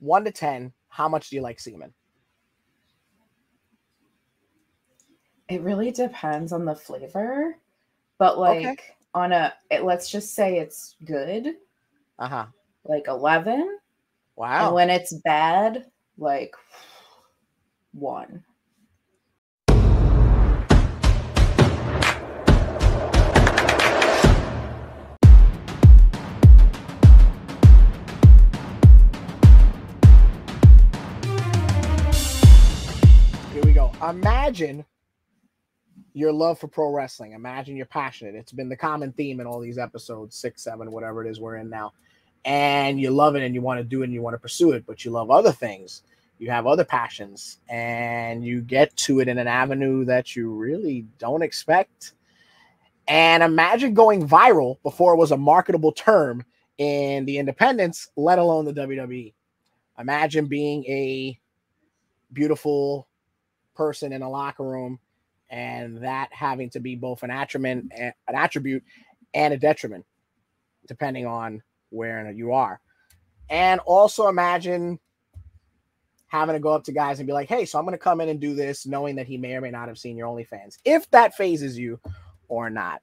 1 to 10, how much do you like semen? It really depends on the flavor, but Okay. like let's just say it's good, Uh-huh. like 11. And Wow. when it's bad, like 1. Here we go. Imagine your love for pro wrestling. Imagine you're passionate. It's been the common theme in all these episodes, 6, 7, whatever it is we're in now. And you love it and you want to do it and you want to pursue it, but you love other things. You have other passions and you get to it in an avenue that you really don't expect. And imagine going viral before it was a marketable term in the independents, let alone the WWE. Imagine being a beautiful person in a locker room and that having to be both an attribute and a detriment, depending on where you are. And also imagine having to go up to guys and be like, hey, so I'm going to come in and do this, knowing that he may or may not have seen your OnlyFans, if that phases you or not.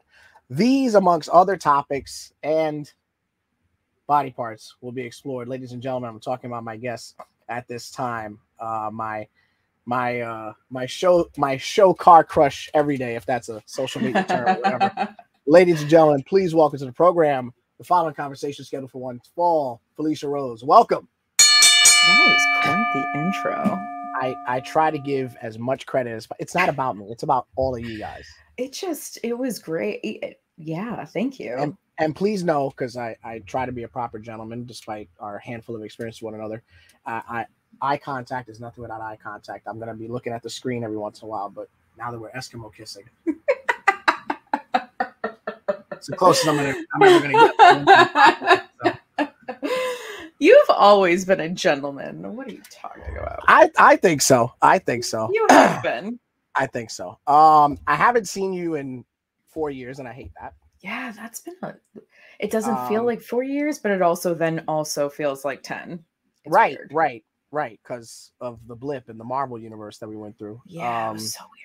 These, amongst other topics and body parts, will be explored. Ladies and gentlemen, I'm talking about my guests at this time. My show car crush every day, if that's a social media term or whatever. Ladies and gentlemen, please welcome to the program the following conversation scheduled for one fall. Felicia Rose, welcome. That was quite the intro. I try to give as much credit as it's not about me. It's about all of you guys. It was great. Yeah, thank you. And please know, because I try to be a proper gentleman despite our handful of experience with one another. Eye contact is nothing without eye contact. I'm going to be looking at the screen every once in a while, but now that we're Eskimo kissing, it's the closest I'm ever going to get. So. You've always been a gentleman. What are you talking about? I think so. You have been. I think so. I haven't seen you in 4 years, and I hate that. Yeah, that's been it doesn't feel like 4 years, but it also feels like 10. It's right, weird. right, because of the blip in the Marvel universe that we went through. Yeah, it was so weird.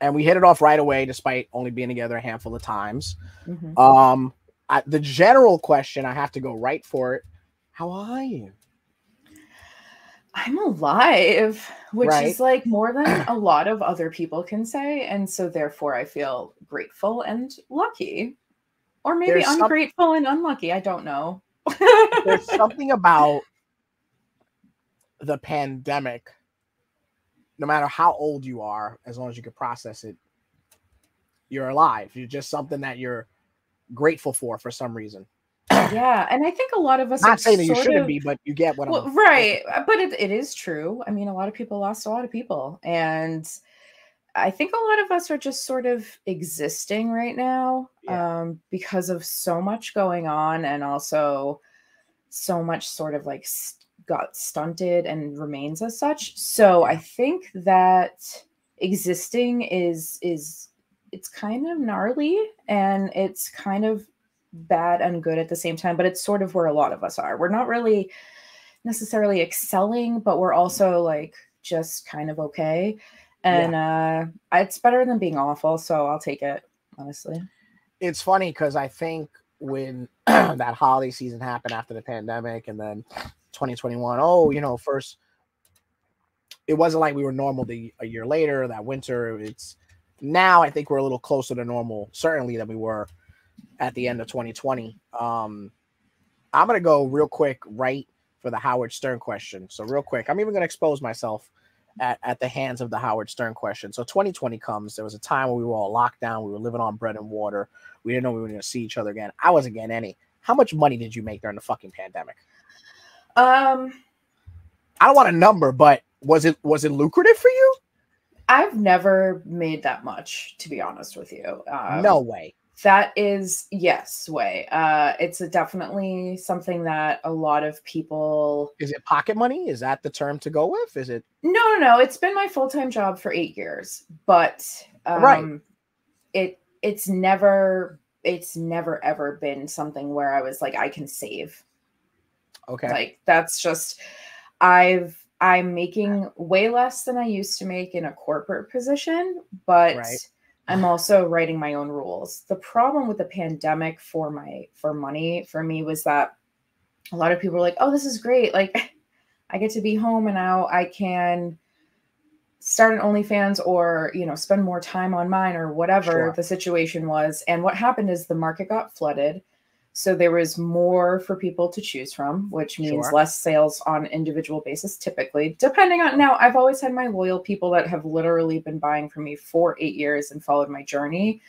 And we hit it off right away, despite only being together a handful of times. Mm-hmm. The general question, I have to go right for it. How are you? I'm alive, which right. is like more than a lot of other people can say. And so therefore I feel grateful and lucky. Or maybe ungrateful and unlucky. I don't know. There's something about the pandemic, no matter how old you are, as long as you can process it, you're alive. You're just something that you're grateful for some reason. Yeah, and I think a lot of us not saying that you shouldn't be, but you get what I'm right. But it is true. I mean, a lot of people lost a lot of people, and I think a lot of us are just sort of existing right now, because of so much going on, and also so much sort of like got stunted and remains as such. So I think that existing is it's kind of gnarly and it's kind of bad and good at the same time, but it's sort of where a lot of us are. We're not really necessarily excelling, but we're also like just kind of okay. And it's better than being awful, so I'll take it, honestly. It's funny because I think when that holiday season happened after the pandemic and then 2021, first, it wasn't like we were normal a year later, that winter. It's now I think we're a little closer to normal, certainly, than we were at the end of 2020. I'm going to go real quick right for the Howard Stern question. So real quick, I'm even going to expose myself at the hands of the Howard Stern question. So 2020 comes. There was a time when we were all locked down. We were living on bread and water. We didn't know we were going to see each other again. I wasn't getting any. How much money did you make during the fucking pandemic? I don't want a number, but was it lucrative for you? I've never made that much, to be honest with you. No way. That is, yes, way. It's definitely something that a lot of people... Is it pocket money? Is that the term to go with? Is it? No. It's been my full-time job for 8 years, but it's never ever been something where I was like, I can save. Okay. Like, that's just... I'm making way less than I used to make in a corporate position, but Right. I'm also writing my own rules. The problem with the pandemic for money for me was that a lot of people were like, "Oh, this is great. Like I get to be home and now I can start an OnlyFans or, spend more time on mine or whatever the situation was." And what happened is the market got flooded. So there was more for people to choose from, which means less sales on an individual basis, typically, depending on. Now, I've always had my loyal people that have literally been buying from me for 8 years and followed my journey.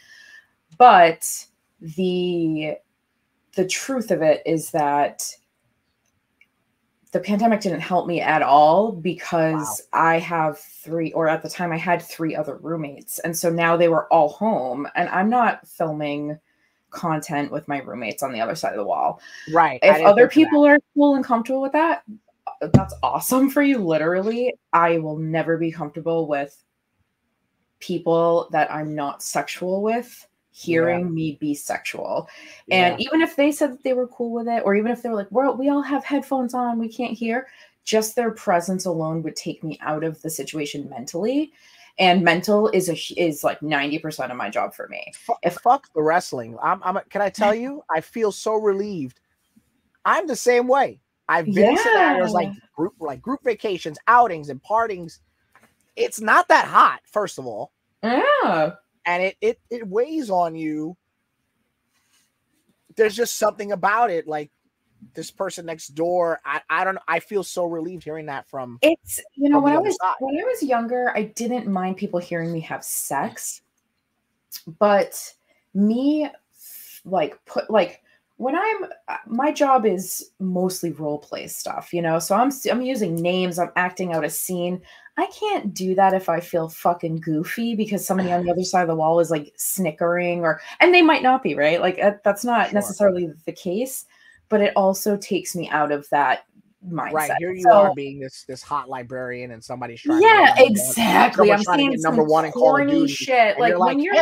But the truth of it is that the pandemic didn't help me at all because I have 3, or at the time I had 3 other roommates. And so now they were all home and I'm not filming content with my roommates on the other side of the wall. Right. If other people are cool and comfortable with that, that's awesome for you. Literally, I will never be comfortable with people that I'm not sexual with hearing me be sexual. And even if they said that they were cool with it, or even if they were like, well, we all have headphones on, we can't hear, just their presence alone would take me out of the situation mentally. And mental is like 90% of my job for me. Fuck the wrestling. Can I tell you? I feel so relieved. I'm the same way. I've been in scenarios like group vacations, outings, and partings. It's not that hot, first of all. Yeah. And it weighs on you. There's just something about it, like this person next door. I don't know. I feel so relieved hearing that from. It's when I was younger, I didn't mind people hearing me have sex, but me when my job is mostly role play stuff, so I'm using names, I'm acting out a scene. I can't do that if I feel fucking goofy because somebody on the other side of the wall is like snickering and they might not be, right? Like that's not necessarily the case, but it also takes me out of that mindset. Right. Here you are being this hot librarian and somebody's trying exactly. I'm saying number one in Call of Duty shit. Like when you're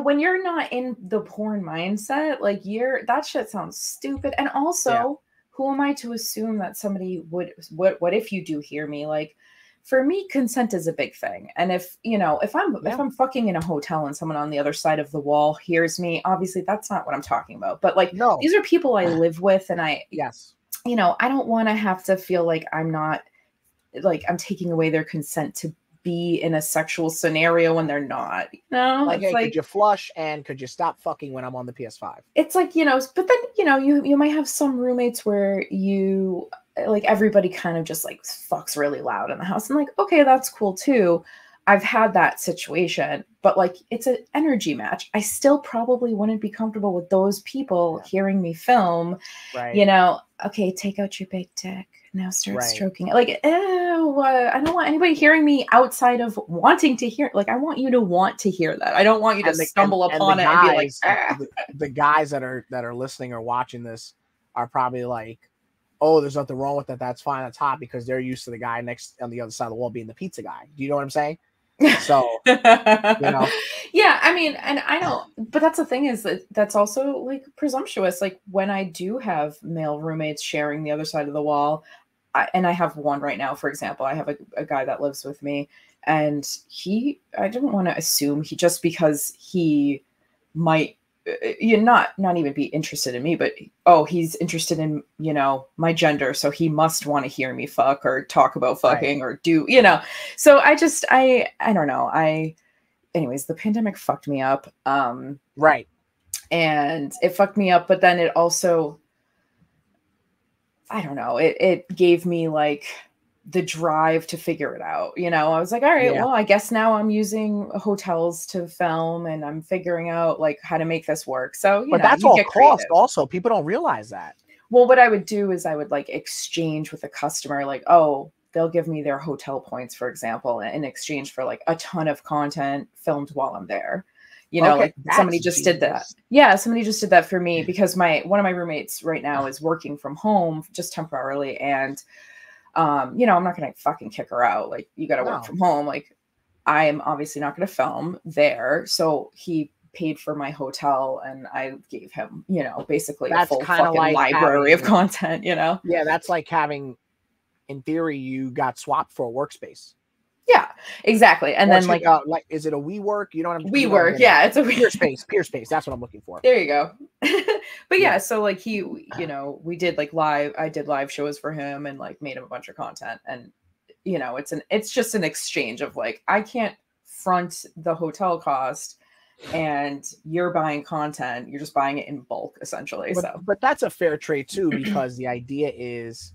when you're not in the porn mindset, like that shit sounds stupid. And also, who am I to assume that somebody would, what if you do hear me? Like, for me, consent is a big thing. And if I'm fucking in a hotel and someone on the other side of the wall hears me, obviously that's not what I'm talking about. But like, these are people I live with, and I don't want to have to feel like I'm taking away their consent to be in a sexual scenario when they're not, like, hey, could you flush and could you stop fucking when I'm on the PS5? It's like, but then, you might have some roommates where everybody kind of just like fucks really loud in the house. And like, okay, that's cool too. I've had that situation, but like, it's an energy match. I still probably wouldn't be comfortable with those people hearing me film, okay, take out your big dick. Now start stroking it. Like, ew, I don't want anybody hearing me outside of wanting to hear. Like, I want you to want to hear that. I don't want you to stumble upon it and be like, the guys that are listening or watching this are probably like, oh, there's nothing wrong with that. That's fine. That's hot, because they're used to the guy next on the other side of the wall being the pizza guy. Do you know what I'm saying? So, yeah, I mean, and I know, but that's the thing is that's also like presumptuous. Like when I do have male roommates sharing the other side of the wall, and I have one right now, for example, I have a guy that lives with me, and I don't want to assume just because he might not even be interested in me, but he's interested in my gender, so he must want to hear me fuck or talk about fucking or do so I don't know, anyways, the pandemic fucked me up, and it fucked me up, but then it also, I don't know, it gave me like the drive to figure it out. I was like, all right, well, I guess now I'm using hotels to film and I'm figuring out like how to make this work. So, but that's all cost also. People don't realize that. Well, what I would do is I would like exchange with a customer, like, they'll give me their hotel points, for example, in exchange for like a ton of content filmed while I'm there. Like somebody just did that. Yeah, somebody just did that for me because one of my roommates right now is working from home just temporarily, and I'm not gonna fucking kick her out. Like, you gotta work from home. Like, I am obviously not gonna film there. So he paid for my hotel and I gave him, basically a full fucking library of content, Yeah, that's like having in theory, you got swapped for a workspace. Yeah, exactly. And then like is it a WeWork? You know what I'm WeWork, yeah, it's a Peer space. That's what I'm looking for. There you go. But yeah, so like we did like I did live shows for him and like made him a bunch of content, and it's just an exchange of like, I can't front the hotel cost and you're buying content, you're just buying it in bulk essentially. But that's a fair trade too, because the idea is,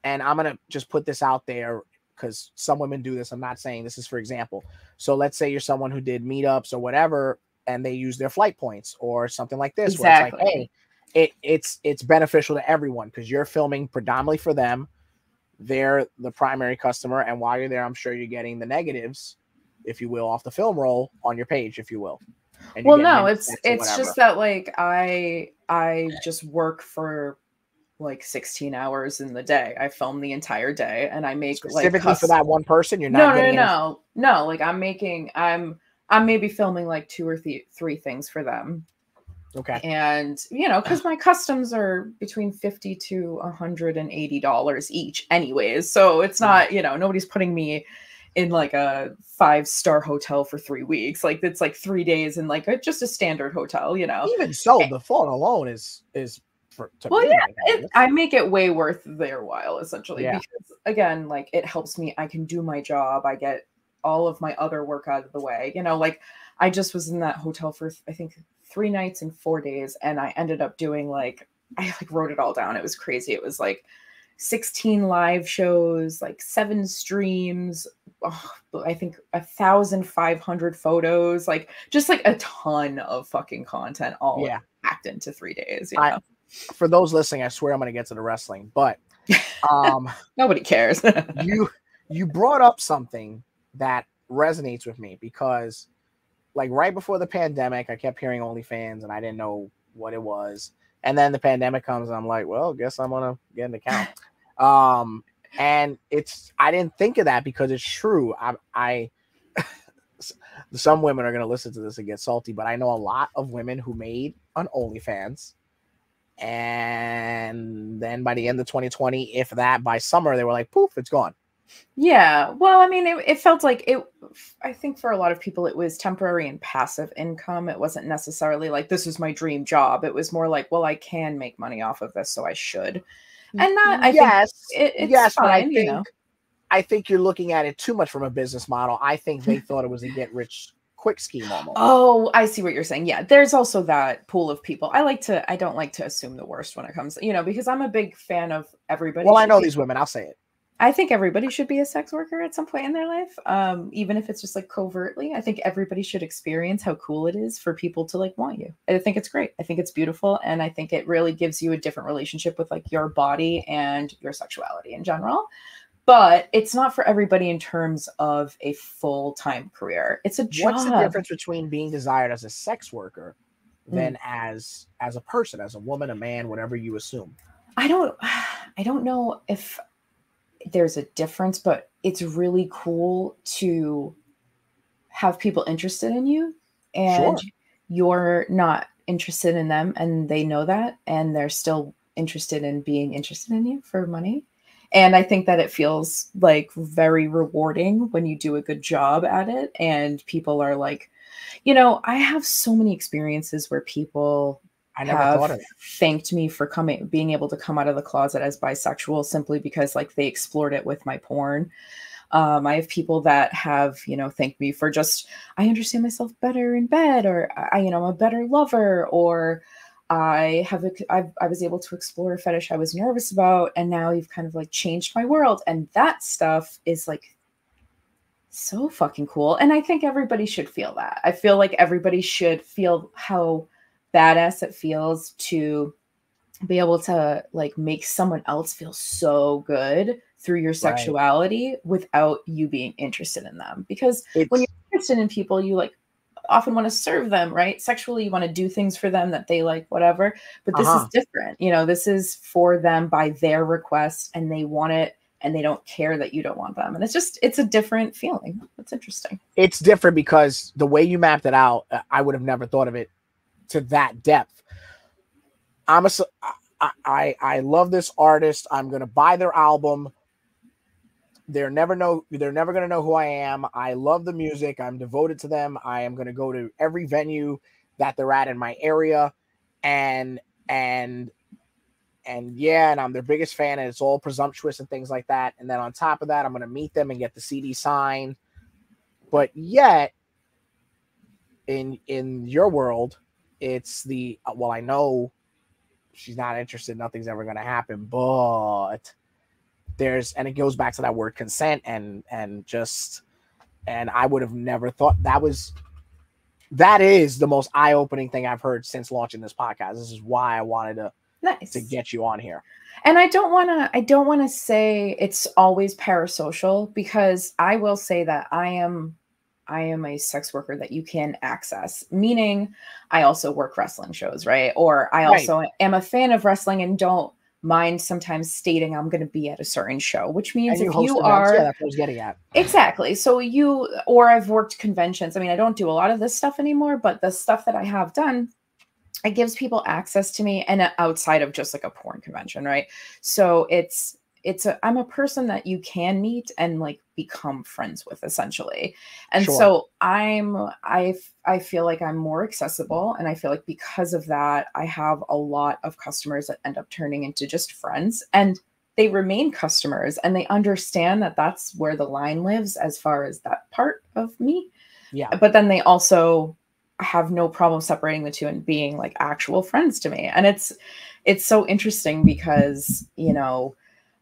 and I'm gonna just put this out there because some women do this. I'm not saying this is for example. So let's say you're someone who did meetups or whatever, and they use their flight points or something like this. Exactly. Where it's like, hey, it's beneficial to everyone because you're filming predominantly for them. They're the primary customer, and while you're there, I'm sure you're getting the negatives, if you will, off the film roll on your page, if you will. Well, no, it's just that like I just work for like 16 hours in the day. I film the entire day, and I make specifically for that one person. You're not no. Like I'm maybe filming like 2 or 3 things for them. Okay. And because my customs are between $50 to $180 each, anyways. So it's not nobody's putting me in like a 5-star hotel for 3 weeks. Like it's like 3 days in like just a standard hotel. Even so, the phone alone is. I make it way worth their while essentially, because again, like it helps me. I can do my job. I get all of my other work out of the way. Like I just was in that hotel for I think 3 nights and 4 days, and I ended up doing I wrote it all down. It was crazy. It was like 16 live shows, like 7 streams, I think 1,500 photos, like just like a ton of fucking content all packed into 3 days. For those listening, I swear I'm going to get to the wrestling, but nobody cares. you brought up something that resonates with me because like right before the pandemic, I kept hearing OnlyFans and I didn't know what it was. And then the pandemic comes and I'm like, well, guess I'm going to get an account. And I didn't think of that because it's true. Some women are going to listen to this and get salty, but I know a lot of women who made an OnlyFans. And then by the end of 2020, if that by summer, they were like, poof, it's gone. Yeah. Well, I mean, it felt like it, I think for a lot of people, it was temporary and passive income. It wasn't necessarily like, this is my dream job. It was more like, well, I can make money off of this, so I should. And that, I think it's fine, I think you're looking at it too much from a business model. I think they thought it was a get rich quick scheme almost. Oh, I see what you're saying. Yeah, there's also that pool of people. I don't like to assume the worst when it comes, because I'm a big fan of everybody. Well, I know these women. I'll say it. I think everybody should be a sex worker at some point in their life, even if it's just like covertly. I think everybody should experience how cool it is for people to like want you. I think it's great. I think it's beautiful. And I think it really gives you a different relationship with like your body and your sexuality in general. But it's not for everybody in terms of a full-time career. It's a job. What's the difference between being desired as a sex worker than as a person, as a woman, a man, whatever you assume? I don't know if there's a difference, but it's really cool to have people interested in you, and you're not interested in them, and they know that, and they're still interested in being interested in you for money. And I think that it feels like very rewarding when you do a good job at it. And people are like, I have so many experiences where people have thanked me for being able to come out of the closet as bisexual simply because like they explored it with my porn. I have people that have, thanked me for just, I understand myself better in bed, or I'm a better lover, or I was able to explore a fetish I was nervous about, and now you've kind of like changed my world. And that stuff is like so fucking cool. And I think everybody should feel that. I feel like everybody should feel how badass it feels to be able to like make someone else feel so good through your sexuality without you being interested in them. Because when you're interested in people, you like often want to serve them, right? Sexually, you want to do things for them that they like, whatever. But this is different. This is for them by their request, and they want it, and they don't care that you don't want them. And it's a different feeling. It's interesting. It's different because the way you mapped it out, I would have never thought of it to that depth. I love this artist. I'm going to buy their album, They're never going to know who I am. I love the music. I'm devoted to them. I am going to go to every venue that they're at in my area. And yeah, and I'm their biggest fan, and it's all presumptuous and things like that. And then on top of that, I'm going to meet them and get the CD signed. But yet, in your world, it's the, well, I know she's not interested. Nothing's ever going to happen, but and it goes back to that word consent and I would have never thought that is the most eye-opening thing I've heard since launching this podcast. This is why I wanted to get you on here. And I don't want to say it's always parasocial, because I will say that I am a sex worker that you can access, meaning I also work wrestling shows, right? Or I also am a fan of wrestling and don't mind sometimes stating I'm going to be at a certain show, which means if you are, yeah, that's what I was getting at. Exactly. So or I've worked conventions. I mean, I don't do a lot of this stuff anymore, but the stuff that I have done, it gives people access to me, and outside of just like a porn convention, right? So I'm a person that you can meet and like become friends with, essentially. And so I feel like I'm more accessible, and I feel like because of that, I have a lot of customers that end up turning into just friends, and they remain customers, and they understand that that's where the line lives as far as that part of me. Yeah. But then they also have no problem separating the two and being like actual friends to me. And it's so interesting because, you know,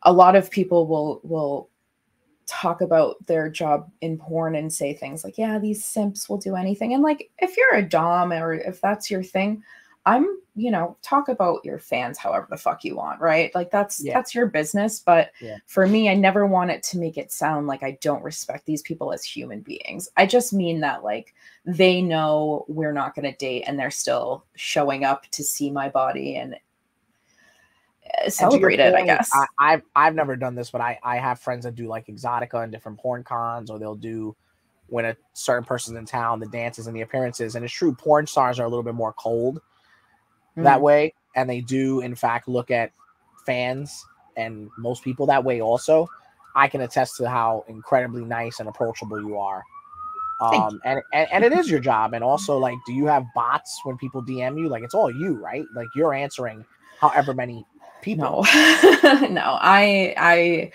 a lot of people will talk about their job in porn and say things like, yeah, these simps will do anything. And like, if you're a dom or if that's your thing, talk about your fans however the fuck you want, right? Like that's your business. But for me, I never want it to make it sound like I don't respect these people as human beings. I just mean that like they know we're not going to date, and they're still showing up to see my body and celebrate it, I guess. I've never done this, but I have friends that do like Exotica and different porn cons, or they'll do when a certain person's in town, the dances and the appearances. And it's true, porn stars are a little bit more cold that way, and they do in fact look at fans and most people that way also. I can attest to how incredibly nice and approachable you are. And it is your job. And also, like, do you have bots when people DM you? Like, it's all you, right? Like, you're answering however many people. No, I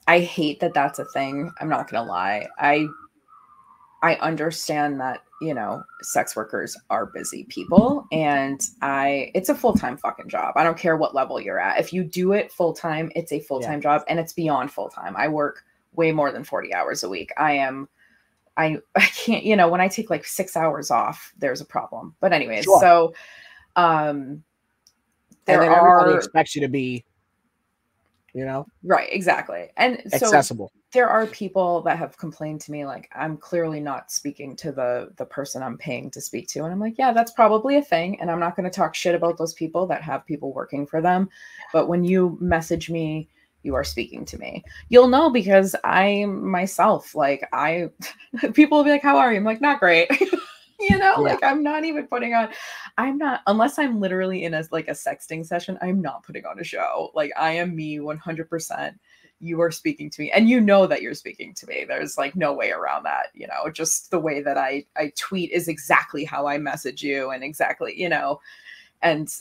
hate that that's a thing. I'm not gonna lie. I understand that, you know, sex workers are busy people, and it's a full-time fucking job. I don't care what level you're at. If you do it full-time, it's a full-time job, and it's beyond full-time. I work way more than 40 hours a week. I can't, you know, when I take like 6 hours off, there's a problem. But anyways, so everybody expects you to be, you know, right, exactly. And accessible. So there are people that have complained to me, like, I'm clearly not speaking to the person I'm paying to speak to. And I'm like, yeah, that's probably a thing. And I'm not going to talk shit about those people that have people working for them. But when you message me, you are speaking to me. You'll know, because I myself, like, people will be like, how are you? I'm like, not great. You know, like, I'm not even unless I'm literally in a sexting session, I'm not putting on a show. Like, I am me 100%. You are speaking to me, and you know that you're speaking to me. There's like no way around that, you know. Just the way that I tweet is exactly how I message you, and exactly, you know. And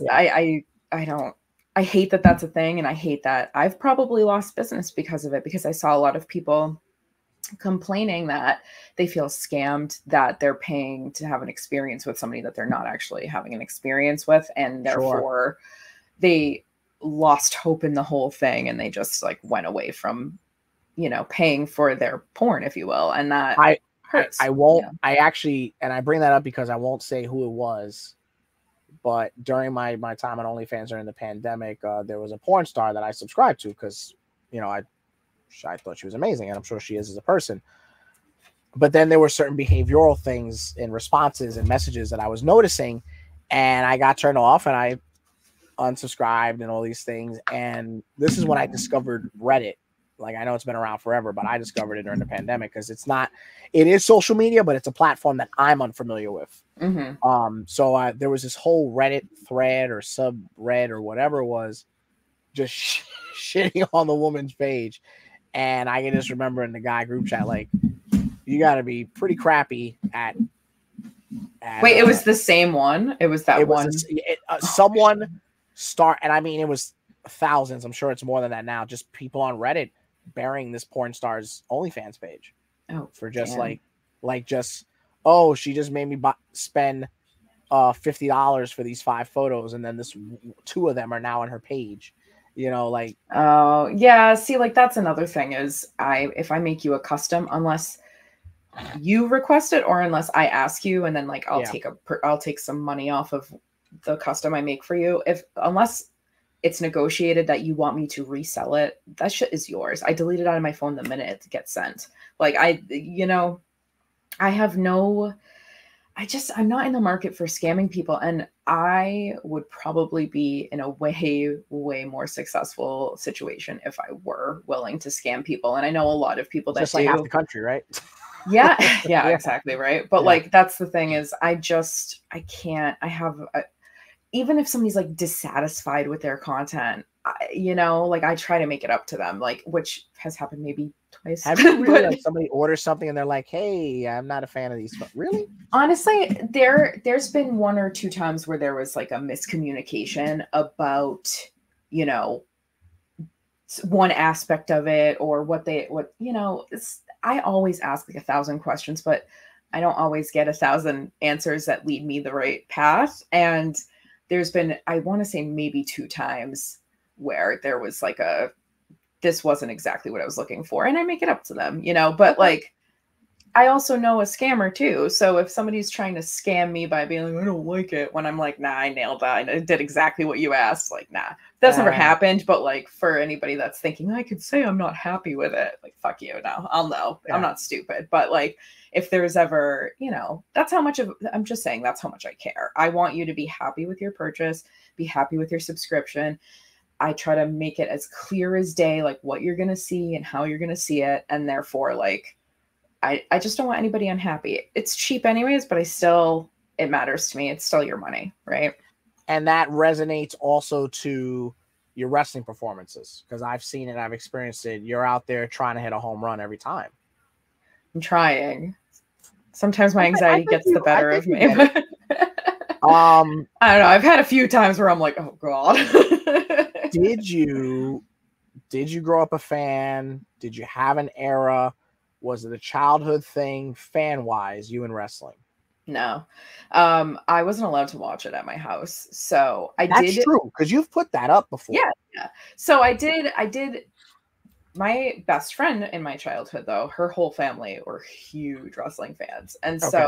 I hate that that's a thing, and I hate that I've probably lost business because of it, because I saw a lot of people complaining that they feel scammed, that they're paying to have an experience with somebody that they're not actually having an experience with, and therefore they lost hope in the whole thing, and they just like went away from, you know, paying for their porn, if you will. And that hurts. I won't, I actually, and I bring that up because I won't say who it was, but during my time on OnlyFans during the pandemic, there was a porn star that I subscribed to because, you know, I thought she was amazing, and I'm sure she is as a person. But then there were certain behavioral things in responses and messages that I was noticing, and I got turned off, and I unsubscribed and all these things. And this is when I discovered Reddit. Like, I know it's been around forever, but I discovered it during the pandemic because it is social media, but it's a platform that I'm unfamiliar with. So there was this whole Reddit thread or subreddit or whatever it was, just shitting on the woman's page. And I can just remember in the guy group chat, like, you got to be pretty crappy at Wait, it was the same one? It was that one? Someone start, and I mean, it was thousands. I'm sure it's more than that now. Just people on Reddit burying this porn star's OnlyFans page. Oh, for just damn. oh, she just made me spend $50 for these 5 photos, and then 2 of them are now on her page. You know, like, oh yeah. See, like, that's another thing is if I make you a custom, unless you request it or unless I ask you, and then like I'll take some money off of the custom I make for you. Unless it's negotiated that you want me to resell it, that shit is yours. I delete it out of my phone the minute it gets sent. Like I'm not in the market for scamming people. And I would probably be in a way, way more successful situation if I were willing to scam people. And I know a lot of people that just like half the country, right? Yeah, exactly. Right. But like, that's the thing is even if somebody's like dissatisfied with their content, I try to make it up to them, like, which has happened maybe twice. Have you really like somebody orders something and they're like, hey, I'm not a fan of these? Really? Honestly, there's been 1 or 2 times where there was like a miscommunication about, one aspect of it or I always ask like 1,000 questions, but I don't always get 1,000 answers that lead me the right path. And there's been, I want to say maybe 2 times where there was like this wasn't exactly what I was looking for. And I make it up to them, but like, I also know a scammer too. So if somebody's trying to scam me by being like, I don't like it, when I'm like, nah, I nailed that. I did exactly what you asked. Like, nah, that's never happened. But like, for anybody that's thinking, I could say I'm not happy with it. Like, fuck you. No, I'll know. Yeah. I'm not stupid. But like, if there's ever, that's how much I'm just saying that's how much I care. I want you to be happy with your purchase, be happy with your subscription. I try to make it as clear as day, like what you're going to see and how you're going to see it. And therefore, like, I just don't want anybody unhappy. It's cheap anyways, but it matters to me. It's still your money, right? And that resonates also to your wrestling performances, because I've seen it, I've experienced it. You're out there trying to hit a home run every time. I'm trying. Sometimes my anxiety gets the better of me. I don't know. I've had a few times where I'm like, oh God. Did you grow up a fan? Did you have an era? Was it a childhood thing, fan-wise, you in wrestling? No. I wasn't allowed to watch it at my house. So That's true, because you've put that up before. Yeah. So I did. My best friend in my childhood, though, her whole family were huge wrestling fans. And so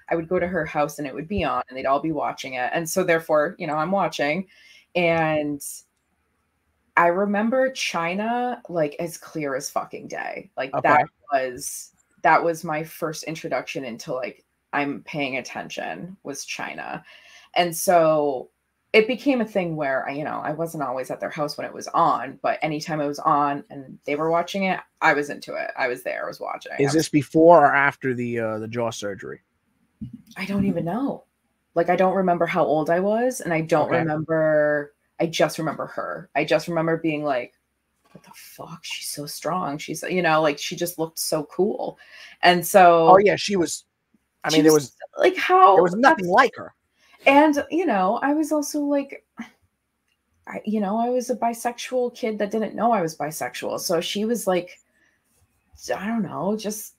I would go to her house and it would be on and they'd all be watching it. And so therefore, I'm watching. And I remember China like as clear as fucking day. Like that was my first introduction into like I'm paying attention was China. And so it became a thing where I wasn't always at their house when it was on, but anytime it was on and they were watching it, I was into it. I was there, I was watching. Is this before or after the jaw surgery? I don't even know. Like I don't remember how old I was, and I don't remember. I just remember her. I just remember being like, what the fuck? She's so strong. She's, like she just looked so cool. And so. Oh yeah, she was. I mean, there was like how. There was nothing like her. And, I was also like, I was a bisexual kid that didn't know I was bisexual. So she was like, I don't know, just.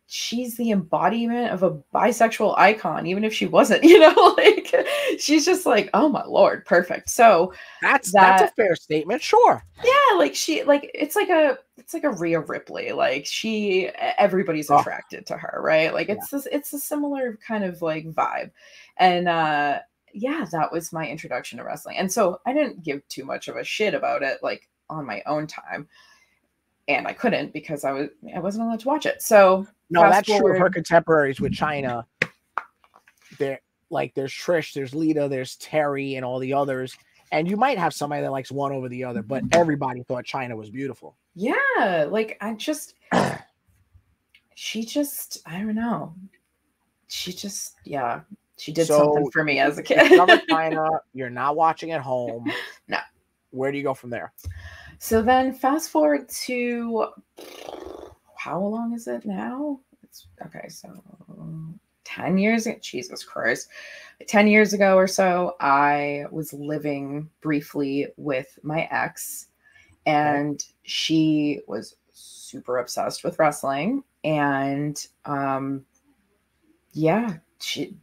She's the embodiment of a bisexual icon, even if she wasn't, like she's just like, oh my Lord, perfect. So that's a fair statement. Sure. Yeah. Like it's like a Rhea Ripley. Like everybody's attracted to her, right? Like it's a similar kind of like vibe. And, that was my introduction to wrestling. And so I didn't give too much of a shit about it, like on my own time. And I couldn't because I wasn't allowed to watch it. So no, that's true. Her contemporaries with China, there's Trish, there's Lita, there's Terry, and all the others. And you might have somebody that likes one over the other, but everybody thought China was beautiful. Yeah, like I don't know. She did something for me as a kid. China, you're not watching at home. No. Where do you go from there? So then fast forward to, how long is it now? Okay, so 10 years, Jesus Christ. 10 years ago or so, I was living briefly with my ex, and she was super obsessed with wrestling. And yeah,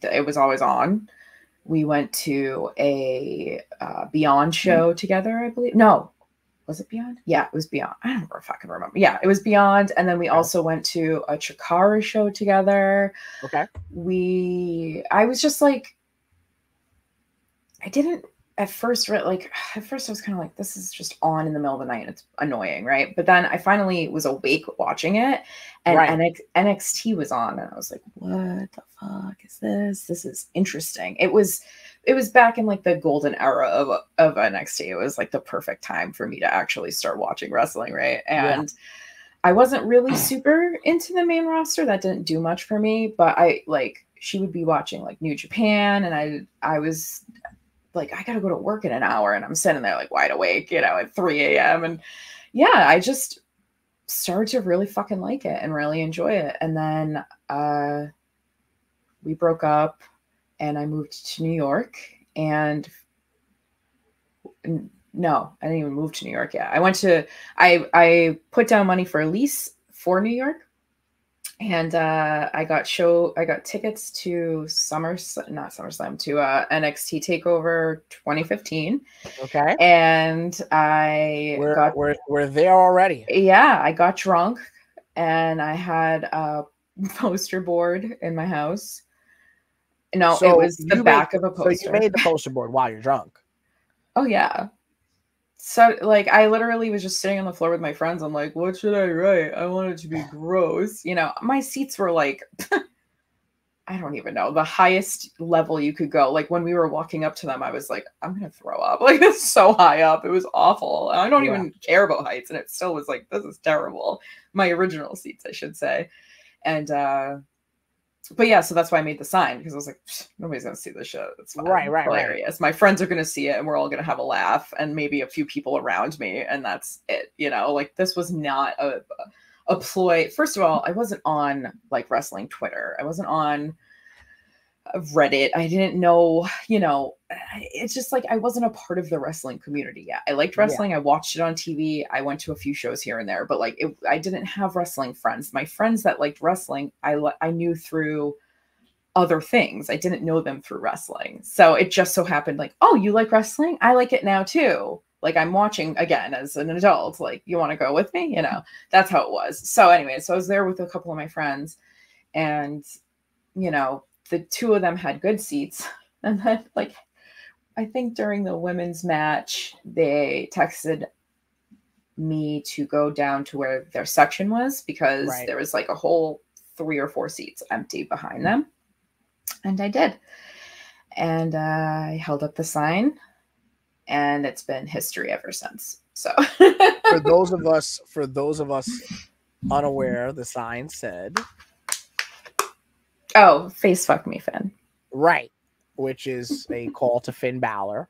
it was always on. We went to a Beyond show together, I believe. No, was it Beyond? Yeah, it was Beyond. I don't remember if I can remember. Yeah, it was Beyond. And then we also went to a Chikara show together. Okay. I was just like, I didn't at first I was kind of like, this is just on in the middle of the night. It's annoying, right? But then I finally was awake watching it, and NXT was on, and I was like, what the fuck is this? This is interesting. It was back in like the golden era of NXT. It was like the perfect time for me to actually start watching wrestling, right? And I wasn't really super into the main roster. That didn't do much for me, but she would be watching like New Japan, and I was like, I gotta go to work in an hour, and I'm sitting there like wide awake, at 3 a.m. And yeah, I just started to really fucking like it and really enjoy it. And then we broke up, and I moved to New York. And no, I didn't even move to New York yet. I put down money for a lease for New York. And I got tickets to NXT TakeOver 2015. Okay. And we're there already. Yeah, I got drunk, and I had a poster board in my house. No, it was the back of a poster. So you made the poster board while you're drunk. Oh yeah. So like, I literally was just sitting on the floor with my friends. I'm like, what should I write? I want it to be gross. My seats were like, I don't even know, the highest level you could go. Like when we were walking up to them, I was like, I'm going to throw up. Like, it's so high up. It was awful. And I don't even care about heights. And it still was like, this is terrible. My original seats, I should say. And, but yeah, so that's why I made the sign, because I was like, nobody's going to see this shit. It's fine. Right. Hilarious. My friends are going to see it, and we're all going to have a laugh, and maybe a few people around me, and that's it. Like, this was not a ploy. First of all, I wasn't on like wrestling Twitter. I wasn't on Reddit. I didn't know, it's just like I wasn't a part of the wrestling community yet. I liked wrestling. I watched it on TV. I went to a few shows here and there, but like I didn't have wrestling friends. My friends that liked wrestling, I knew through other things. I didn't know them through wrestling. So it just so happened like, oh, you like wrestling? I like it now too. Like, I'm watching again as an adult. Like, you want to go with me? That's how it was. So anyway, so I was there with a couple of my friends, and the two of them had good seats. And then, like, I think during the women's match, they texted me to go down to where their section was, because there was like a whole 3 or 4 seats empty behind them. And I did. And I held up the sign, and it's been history ever since. So for those of us unaware, the sign said, oh, face fuck me, Finn. Right. Which is a call to Finn Balor.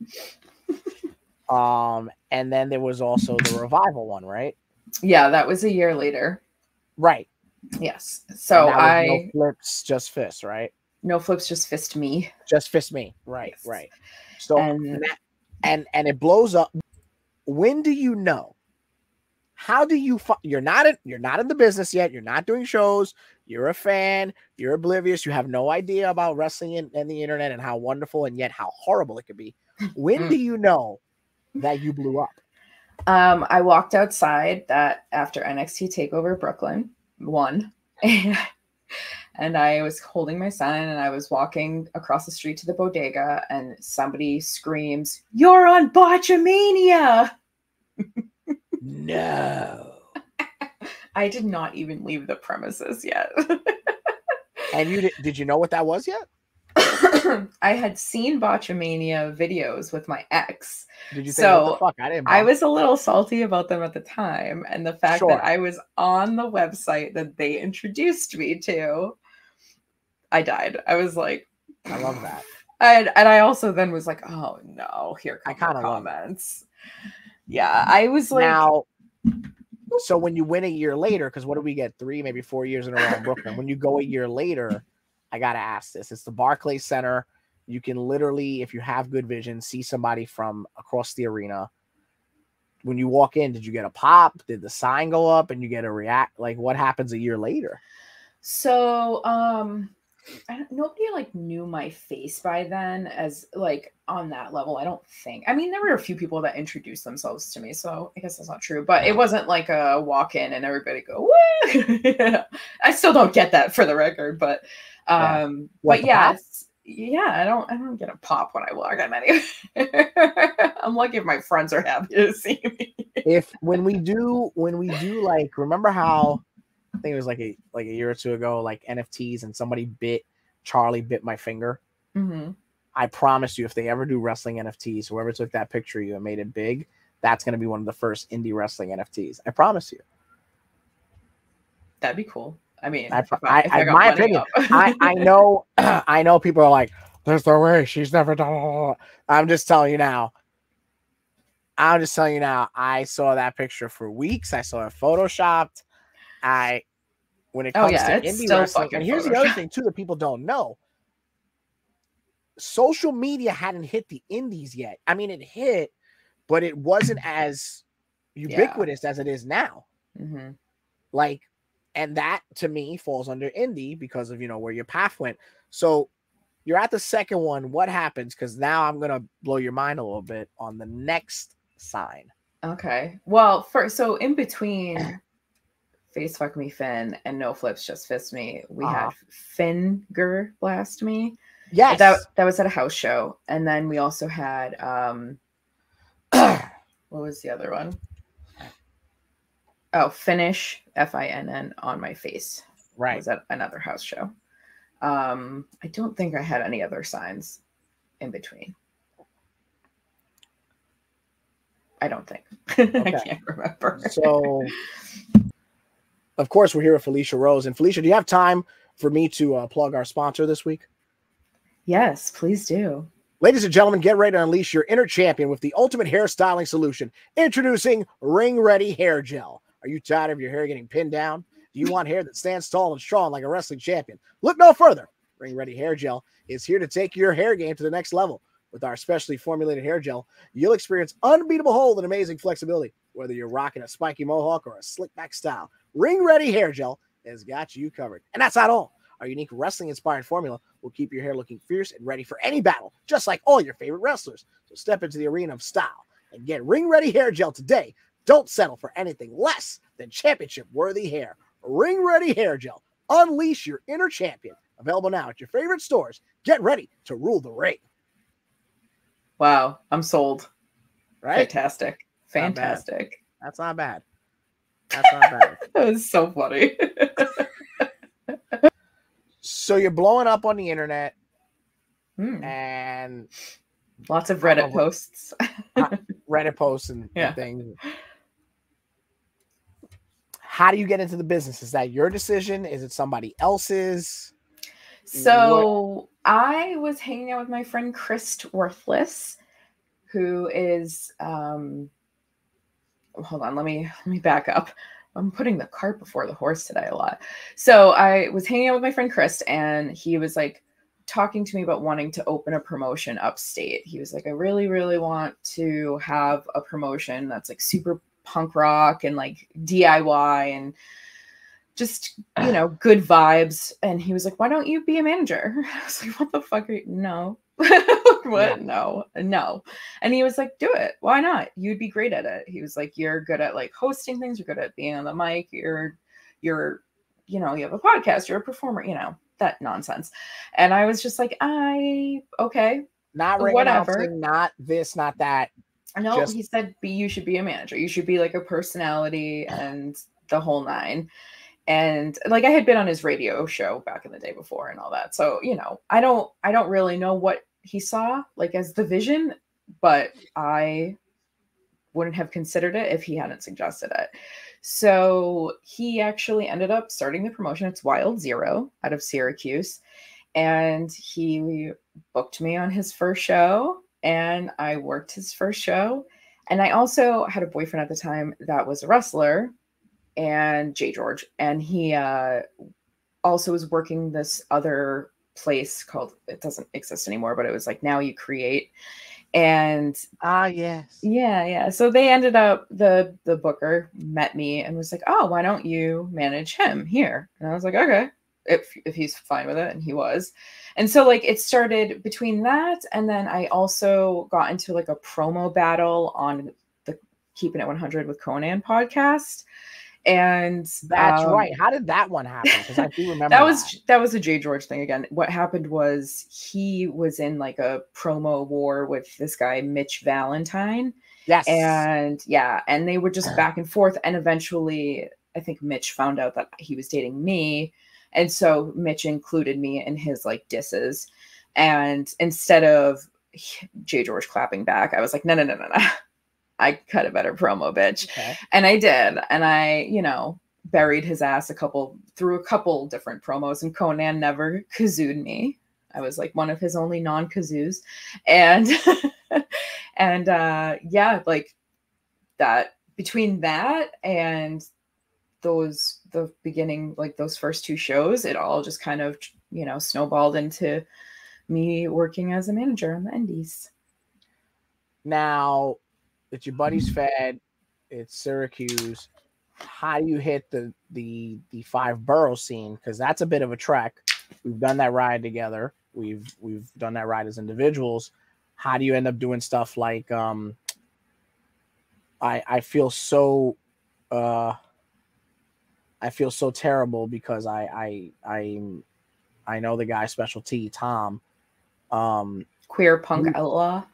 And then there was also the Revival one, right? Yeah, that was a year later. Right. Yes. So no flips, just fists, right? No flips, just fist me. Just fist me. Right, yes. Right. So and it blows up. When do you know? How do you you're not in the business yet, you're not doing shows, you're a fan, you're oblivious, you have no idea about wrestling and the internet and how wonderful and yet how horrible it could be. When do you know that you blew up? I walked outside that after NXT TakeOver Brooklyn 1, and I was holding my sign, and I was walking across the street to the bodega, and somebody screams, "You're on Botchamania!" No. I did not even leave the premises yet. And did you know what that was yet? I had seen Botchamania videos with my ex. Did you think, what the fuck? I was a little salty about them at the time. And the fact that I was on the website that they introduced me to, I died. I was like, I love that. And I also then was like, oh no, here come the comments. Yeah, I was like, now, so when you win a year later, because what do we get? 3, maybe 4 years in a row in Brooklyn. When you go a year later, I got to ask this. It's the Barclays Center. You can literally, if you have good vision, see somebody from across the arena. When you walk in, did you get a pop? Did the sign go up and you get a react? Like, what happens a year later? So, nobody like knew my face by then as like on that level. I don't think. I mean, there were a few people that introduced themselves to me, so I guess that's not true. But it wasn't like a walk in and everybody go, "Woo!" I still don't get that for the record, but yeah, I don't get a pop when I walk in anyway. I'm lucky if my friends are happy to see me. When we do like, remember how I think it was like a year or two ago, like NFTs, and Charlie bit my finger. Mm-hmm. I promise you, if they ever do wrestling NFTs, whoever took that picture of you and made it big, that's going to be one of the first indie wrestling NFTs. I promise you. That'd be cool. I mean, my opinion, I know people are like, there's no way, she's never done. I'm just telling you now. I saw that picture for weeks. I saw it photoshopped. When it comes to indie wrestling, and here's the other thing too that people don't know. Social media hadn't hit the indies yet. I mean, it hit, but it wasn't as ubiquitous as it is now. Mm-hmm. Like, and that to me falls under indie because of, where your path went. So you're at the second one. What happens? Because now I'm going to blow your mind a little bit on the next sign. Okay. Well, so in between Face Fuck Me Finn and No Flips Just Fist Me, we had Finger Blast Me. Yes. That was at a house show. And then we also had, what was the other one? Oh, Finish, Finn, on my face. Right. Was at another house show. I don't think I had any other signs in between. I don't think. Okay. I can't remember. So, of course, we're here with Felicia Rose. And Felicia, do you have time for me to plug our sponsor this week? Yes, please do. Ladies and gentlemen, get ready to unleash your inner champion with the ultimate hairstyling solution. Introducing Ring Ready Hair Gel. Are you tired of your hair getting pinned down? Do you want hair that stands tall and strong like a wrestling champion? Look no further. Ring Ready Hair Gel is here to take your hair game to the next level. With our specially formulated hair gel, you'll experience unbeatable hold and amazing flexibility. Whether you're rocking a spiky mohawk or a slick back style, Ring Ready Hair Gel has got you covered. And that's not all. Our unique wrestling-inspired formula will keep your hair looking fierce and ready for any battle, just like all your favorite wrestlers. So step into the arena of style and get Ring Ready Hair Gel today. Don't settle for anything less than championship-worthy hair. Ring Ready Hair Gel. Unleash your inner champion. Available now at your favorite stores. Get ready to rule the ring. Wow, I'm sold. Right? Fantastic. That's not bad. That was so funny. So you're blowing up on the internet and lots of Reddit posts. Reddit posts and things. How do you get into the business? Is that your decision? Is it somebody else's? So I was hanging out with my friend Chris Worthless, who is hold on, let me back up. I'm putting the cart before the horse today a lot. So I was hanging out with my friend Chris, and he was like talking to me about wanting to open a promotion upstate. He was like, I really, really want to have a promotion that's like super punk rock and like DIY and just, good vibes. And he was like, why don't you be a manager? I was like, what the fuck are you? No. What? Yeah. No. And he was like, do it. Why not? You'd be great at it. He was like, you're good at like hosting things. You're good at being on the mic. You're, you have a podcast. You're a performer, that nonsense. And I was just like, okay. Not whatever. Not this, not that. No, he said, you should be a manager. You should be like a personality and the whole nine. And like I had been on his radio show back in the day before and all that. So, I don't really know what he saw like as the vision, but I wouldn't have considered it if he hadn't suggested it. So he actually ended up starting the promotion. It's Wild Zero out of Syracuse. And he booked me on his first show and I worked his first show. And I also had a boyfriend at the time that was a wrestler, and Jay George, and he also was working this other place called, it doesn't exist anymore, but it was like Now You Create. And yes. Yeah. So they ended up, the booker met me and was like, oh, why don't you manage him here? And I was like, okay, if he's fine with it. And he was. And so like it started between that, and then I also got into like a promo battle on the Keeping It 100 with Conan podcast. And that's right. How did that one happen? Because I do remember that was a Jay George thing again. What happened was he was in like a promo war with this guy Mitch Valentine. Yes. And they were just back and forth. And eventually, I think Mitch found out that he was dating me, and so Mitch included me in his like disses. And instead of Jay George clapping back, I was like, no. I cut a better promo, bitch. Okay. And I did. And I, buried his ass through a couple different promos, and Conan never kazooed me. I was like one of his only non-kazoos. And, like that, between that and the beginning, like those first two shows, it all just kind of, snowballed into me working as a manager on the indies. Now, it's your buddy's Fed, it's Syracuse. How do you hit the five borough scene? Because that's a bit of a trek. We've done that ride together. We've done that ride as individuals. How do you end up doing stuff like I feel so terrible because I know the guy Special T, Tom. Queer punk outlaw.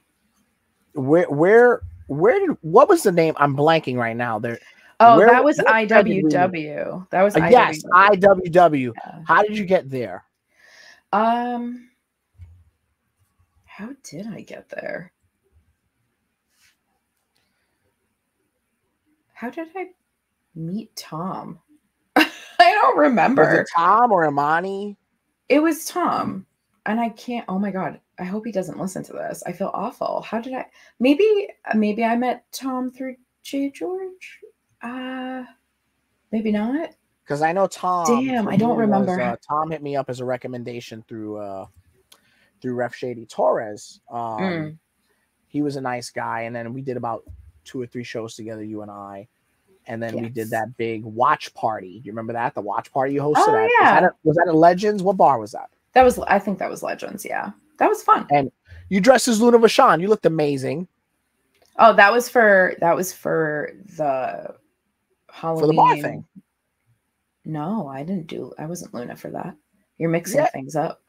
What was the name? I'm blanking right now. That was IWW. That was IWW. Yes, IWW. Yeah. How did you get there? How did I get there? How did I meet Tom? I don't remember. Was it Tom or Imani? It was Tom. And I can't, oh my God, I hope he doesn't listen to this. I feel awful. How did I, maybe I met Tom through Jay George? Maybe not. Because I know Tom. Damn, I don't remember. Tom hit me up as a recommendation through Ref Shady Torres. He was a nice guy. And then we did about 2 or 3 shows together, you and I. And then we did that big watch party. Do you remember that? The watch party you hosted at? Yeah. Was that a Legends? What bar was that? I think that was Legends. Yeah. That was fun. And you dressed as Luna Vachon. You looked amazing. Oh, that was for the Halloween. For the bar thing. No, I wasn't Luna for that. You're mixing things up.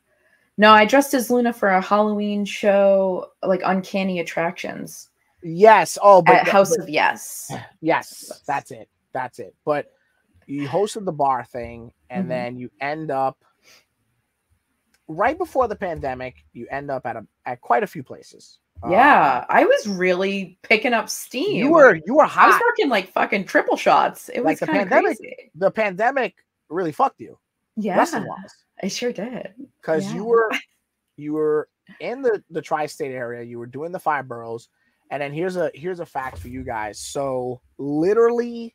No, I dressed as Luna for a Halloween show, like Uncanny Attractions. Yes. Oh, but at House of Yes. Yes, that's it. But you hosted the bar thing, and then you end up right before the pandemic. You end up at quite a few places. Yeah, I was really picking up steam. You were hot. I was working like fucking triple shots. It was kind of crazy. The pandemic really fucked you. Yeah, wrestling-wise. I sure did. Because you were in the tri-state area. You were doing the 5 boroughs. And then here's a fact for you guys. So literally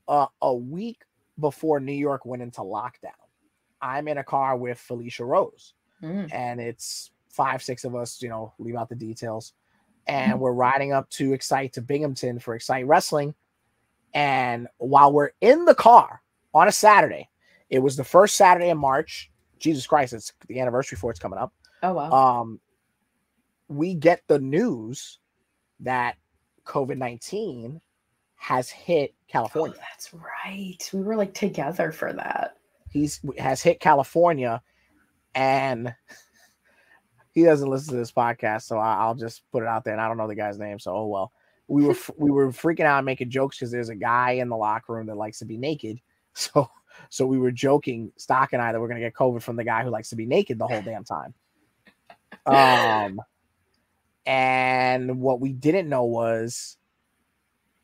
a week before New York went into lockdown, I'm in a car with Felicia Rose. And it's 5-6 of us, leave out the details. And we're riding up to Excite to Binghamton for Excite Wrestling. And while we're in the car on a Saturday, it was the first Saturday in March. Jesus Christ, it's the anniversary for it's coming up. Oh, wow. We get the news that COVID-19 has hit California. Oh, that's right. We were like together for that. Has hit California, and he doesn't listen to this podcast, so I'll just put it out there. And I don't know the guy's name, so oh well. We were freaking out and making jokes because there's a guy in the locker room that likes to be naked. So we were joking, Stock and I, that we're gonna get COVID from the guy who likes to be naked the whole damn time. And what we didn't know was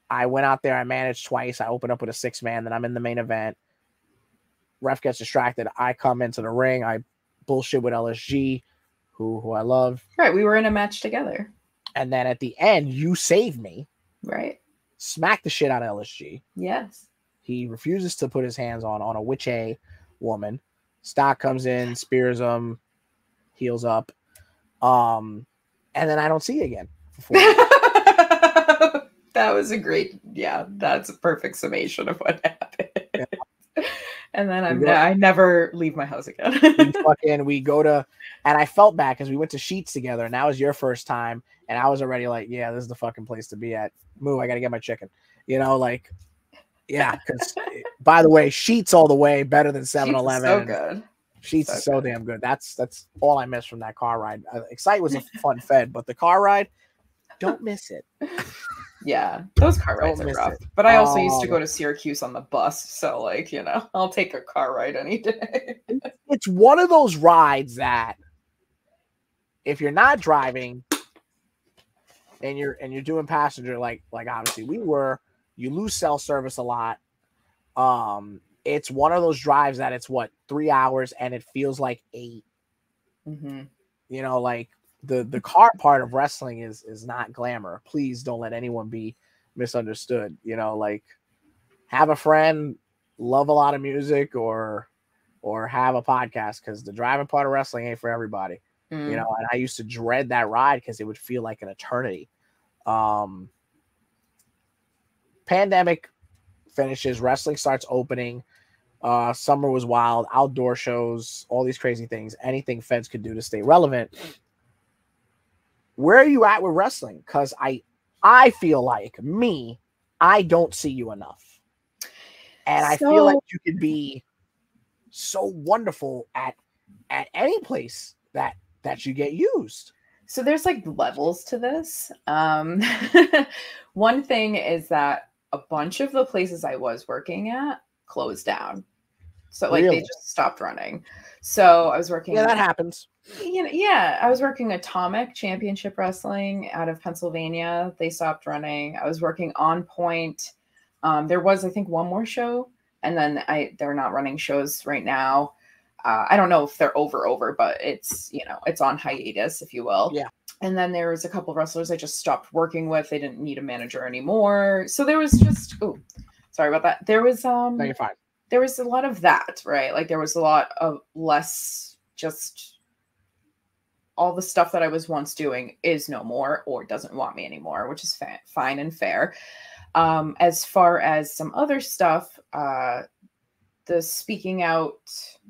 I went out there, I managed twice. I opened up with a 6-man, then I'm in the main event. Ref gets distracted. I come into the ring. I bullshit with LSG, who I love. Right. We were in a match together. And then at the end, you save me. Right. Smack the shit out of LSG. Yes. He refuses to put his hands on a witch A woman. Stock comes in, spears him, heals up. And then I don't see you again for 4 years. That was a great, that's a perfect summation of what happened. Yeah. And then I never leave my house again. we go to, and I felt bad because we went to Sheets together, and that was your first time, and I was already like, yeah, this is the fucking place to be at. Move, I gotta get my chicken. Like, yeah, because by the way, Sheets all the way, better than 7-Eleven. So good. Sheets is so damn good. That's all I miss from that car ride. Excite was a fun fed, but the car ride, don't miss it. Yeah, those car rides are rough. But I also used to go to Syracuse on the bus, so like, I'll take a car ride any day. It's one of those rides that if you're not driving and you're doing passenger, like obviously you lose cell service a lot. It's one of those drives that it's 3 hours and it feels like 8. Mm-hmm. Like the car part of wrestling is not glamour. Please don't let anyone be misunderstood. Like, have a friend, love a lot of music, or have a podcast, because the driving part of wrestling ain't for everybody. And I used to dread that ride because it would feel like an eternity. Pandemic finishes, wrestling starts opening. Summer was wild, outdoor shows, all these crazy things, anything feds could do to stay relevant. Where are you at with wrestling? Because I feel like I don't see you enough. And I feel like you could be so wonderful at any place that you get used. So there's like levels to this. One thing is that a bunch of the places I was working at closed down. So like they just stopped running. So I was working. Yeah, that happens. I was working Atomic Championship Wrestling out of Pennsylvania. They stopped running. I was working On Point. There was, I think, one more show, and then they're not running shows right now. I don't know if they're over, but it's it's on hiatus, if you will. Yeah. And then there was a couple of wrestlers I just stopped working with. They didn't need a manager anymore. So there was just sorry about that. There was No, you're fine. There was a lot of that, right? Like there was a lot of less just all the stuff that I was once doing is no more or doesn't want me anymore, which is fine and fair. As far as some other stuff, the speaking out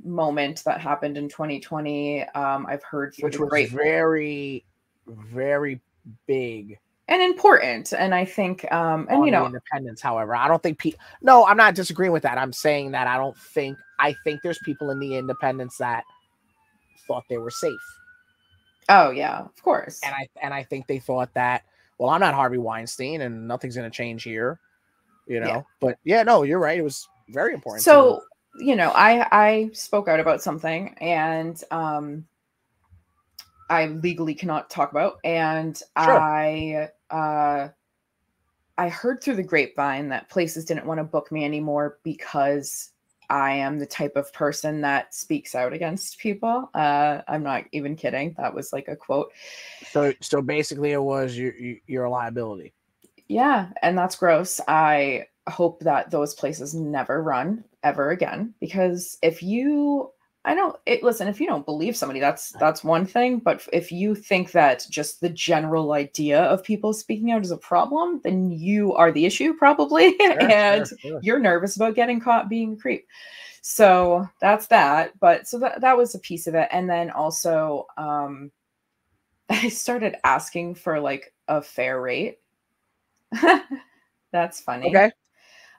moment that happened in 2020, I've heard through which was very, very big and important. And I think, and independence, however, I don't think no, I'm not disagreeing with that. I'm saying that I think there's people in the independents that thought they were safe. Oh yeah, of course. And I think they thought that, well, I'm not Harvey Weinstein and nothing's going to change here, Yeah. But yeah, no, you're right. It was very important. So, I spoke out about something and I legally cannot talk about. And sure. I heard through the grapevine that places didn't want to book me anymore because I am the type of person that speaks out against people. I'm not even kidding. That was like a quote. So basically it was you're a liability. Yeah. And that's gross. I hope that those places never run ever again, because if you don't believe somebody, that's one thing. But if you think that just the general idea of people speaking out is a problem, then you are the issue probably. Sure, sure. You're nervous about getting caught being a creep. So that's that. But so that was a piece of it. And then also I started asking for like a fair rate. That's funny. Okay.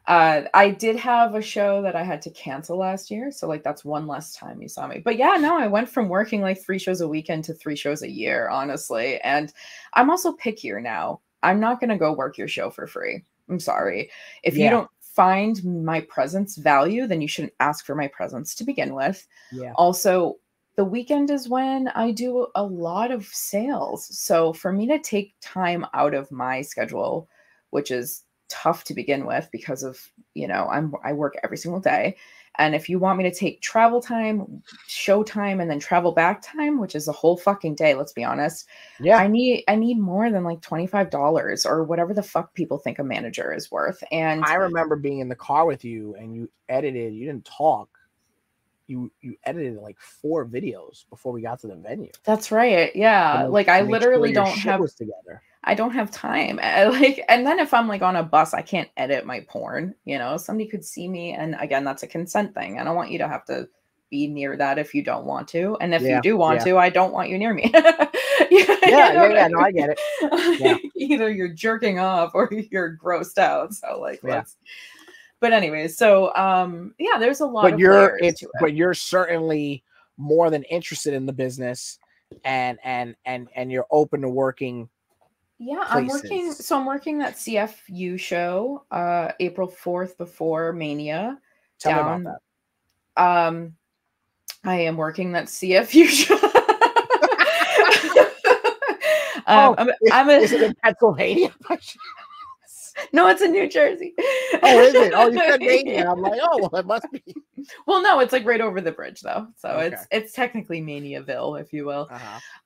I did have a show that I had to cancel last year. So like, that's one less time you saw me, but yeah, no, I went from working like 3 shows a weekend to 3 shows a year, honestly. And I'm also pickier now. I'm not going to go work your show for free. I'm sorry. If you don't find my presence value, then you shouldn't ask for my presence to begin with. Yeah. Also, the weekend is when I do a lot of sales. So for me to take time out of my schedule, which is tough to begin with because of, you know, I work every single day. And if you want me to take travel time, show time, and then travel back time, which is a whole fucking day, let's be honest. Yeah. I need more than like $25 or whatever the fuck people think a manager is worth. And I remember being in the car with you and you edited, you didn't talk. You edited like 4 videos before we got to the venue. That's right. Yeah. Like I literally don't have together. I don't have time. And then if I'm like on a bus, I can't edit my porn, you know, somebody could see me. And again, that's a consent thing. I don't want you to have to be near that if you don't want to. And if you do want to, I don't want you near me. No, I get it. Yeah. Either you're jerking off or you're grossed out. So like, but anyway, so yeah, there's a lot of layers to it. But you're certainly more than interested in the business and you're open to working. Yeah, places. I'm working that CFU show April 4th before Mania. Tell me about that. I am working that CFU show. Is it in Pennsylvania? No, it's in New Jersey. Oh, is it? Oh, you said Mania. I'm like, oh, well, it must be. Well, no, it's like right over the bridge, though. So it's technically Maniaville, if you will.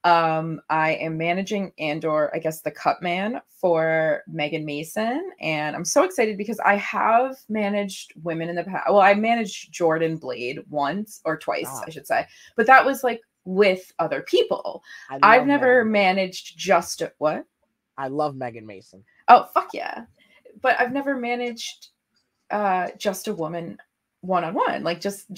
I am managing I guess the cut man for Megan Mason. And I'm so excited because I have managed women in the past. Well, I managed Jordan Blade once or twice, I should say. But that was like with other people. I've never managed just what? I love Megan Mason. Oh, fuck yeah. But I've never managed just a woman one-on-one, like just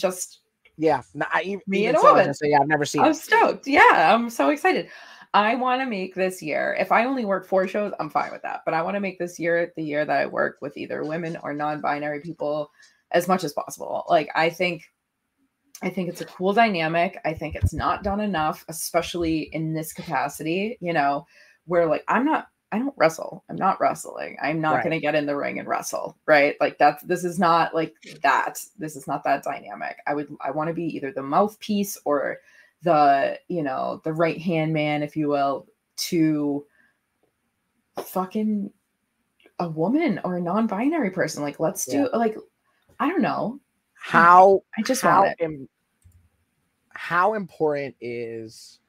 me and a woman. I've never seen. I'm stoked. Yeah, I'm so excited. I want to make this year. If I only work 4 shows, I'm fine with that. But I want to make this year the year that I work with either women or non-binary people as much as possible. Like I think it's a cool dynamic. I think it's not done enough, especially in this capacity. You know, where like I don't wrestle. I'm not wrestling. I'm not going to get in the ring and wrestle. Right. Like this is not like that. This is not that dynamic. I want to be either the mouthpiece or the, you know, the right hand man, if you will, to fucking a woman or a non-binary person. Like, let's do like, I don't know. I just want it. How important is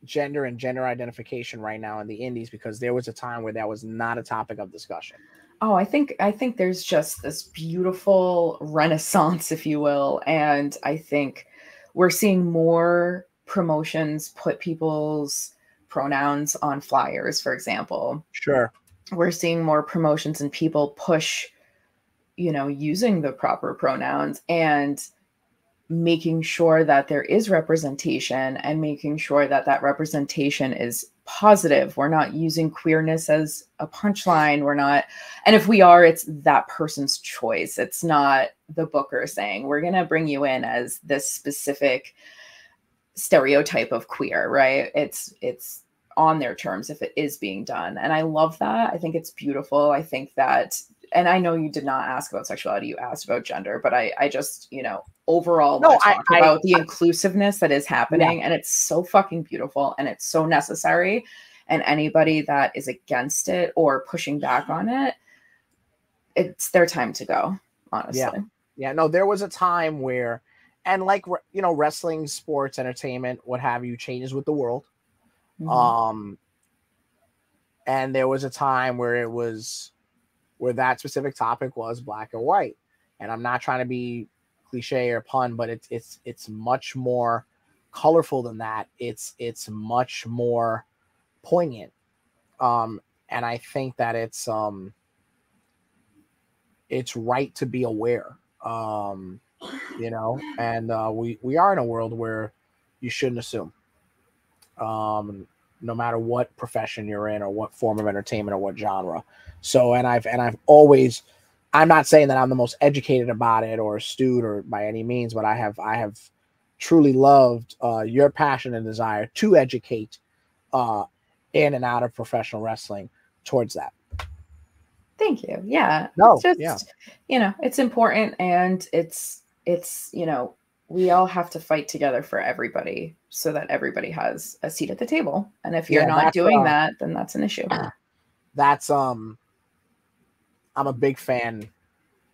gender and gender identification right now in the indies, because there was a time where that was not a topic of discussion? Oh, I think there's just this beautiful renaissance, if you will. And I think we're seeing more promotions put people's pronouns on flyers, for example. Sure. We're seeing more promotions and people push, you know, using the proper pronouns and making sure that there is representation and making sure that that representation is positive. We're not using queerness as a punchline. We're not, and if we are, it's that person's choice. It's not the booker saying, we're going to bring you in as this specific stereotype of queer, right? It's on their terms if it is being done. And I love that. I think it's beautiful. I think that, and I know you did not ask about sexuality, you asked about gender, but I just, you know, overall want to talk about the inclusiveness that is happening. And it's so fucking beautiful and it's so necessary. And anybody that is against it or pushing back on it, it's their time to go, honestly. Yeah, no, there was a time where, and like, you know, wrestling, sports, entertainment, what have you, changes with the world. Mm-hmm. And there was a time where where that specific topic was black and white. And I'm not trying to be cliche or pun, but it's much more colorful than that. It's much more poignant. And I think that it's right to be aware. You know, and we are in a world where you shouldn't assume. No matter what profession you're in or what form of entertainment or what genre. So, and I've always, I'm not saying that I'm the most educated about it or astute or by any means, but I have truly loved your passion and desire to educate in and out of professional wrestling towards that. Thank you. Yeah. No, it's just, you know, it's important, and it's, you know, we all have to fight together for everybody so that everybody has a seat at the table. And if you're not doing that, then that's an issue. that's I'm a big fan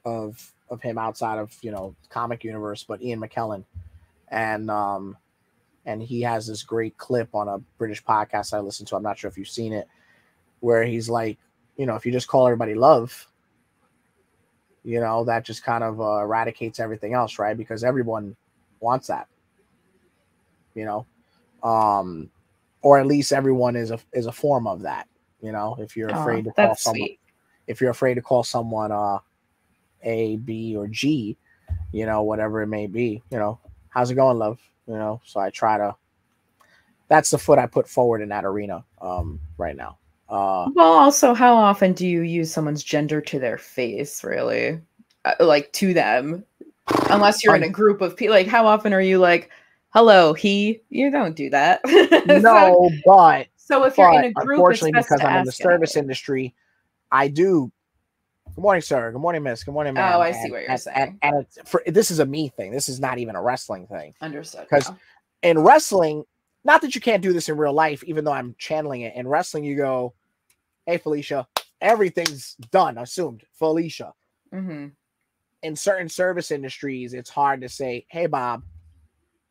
of him outside of, you know, comic universe, but Ian McKellen, and he has this great clip on a British podcast I listen to. I'm not sure if you've seen it, where he's like, you know, if you just call everybody love, you know, that just kind of eradicates everything else, right? Because everyone wants that, you know, or at least everyone is a form of that, you know. If you're afraid to call someone, sweet. if you're afraid to call someone A, B, or G, you know, whatever it may be, you know, how's it going, love? You know, so I try to. That's the foot I put forward in that arena right now. Well, also, how often do you use someone's gender to their face, really? Like, to them? Unless you're in a group of people. Like, how often are you like, hello, he? You don't do that. No, but so if you're in a group, unfortunately, it's best because to I'm in the ask service anyway. industry, I do. Good morning, sir. Good morning, miss. Good morning, ma'am. Oh, I see what you're saying. And this is a me thing. This is not even a wrestling thing. Understood. Because in wrestling, not that you can't do this in real life, even though I'm channeling it. In wrestling, you go, hey, Felicia, everything's done, assumed, Felicia. Mm-hmm. In certain service industries, it's hard to say, hey, Bob.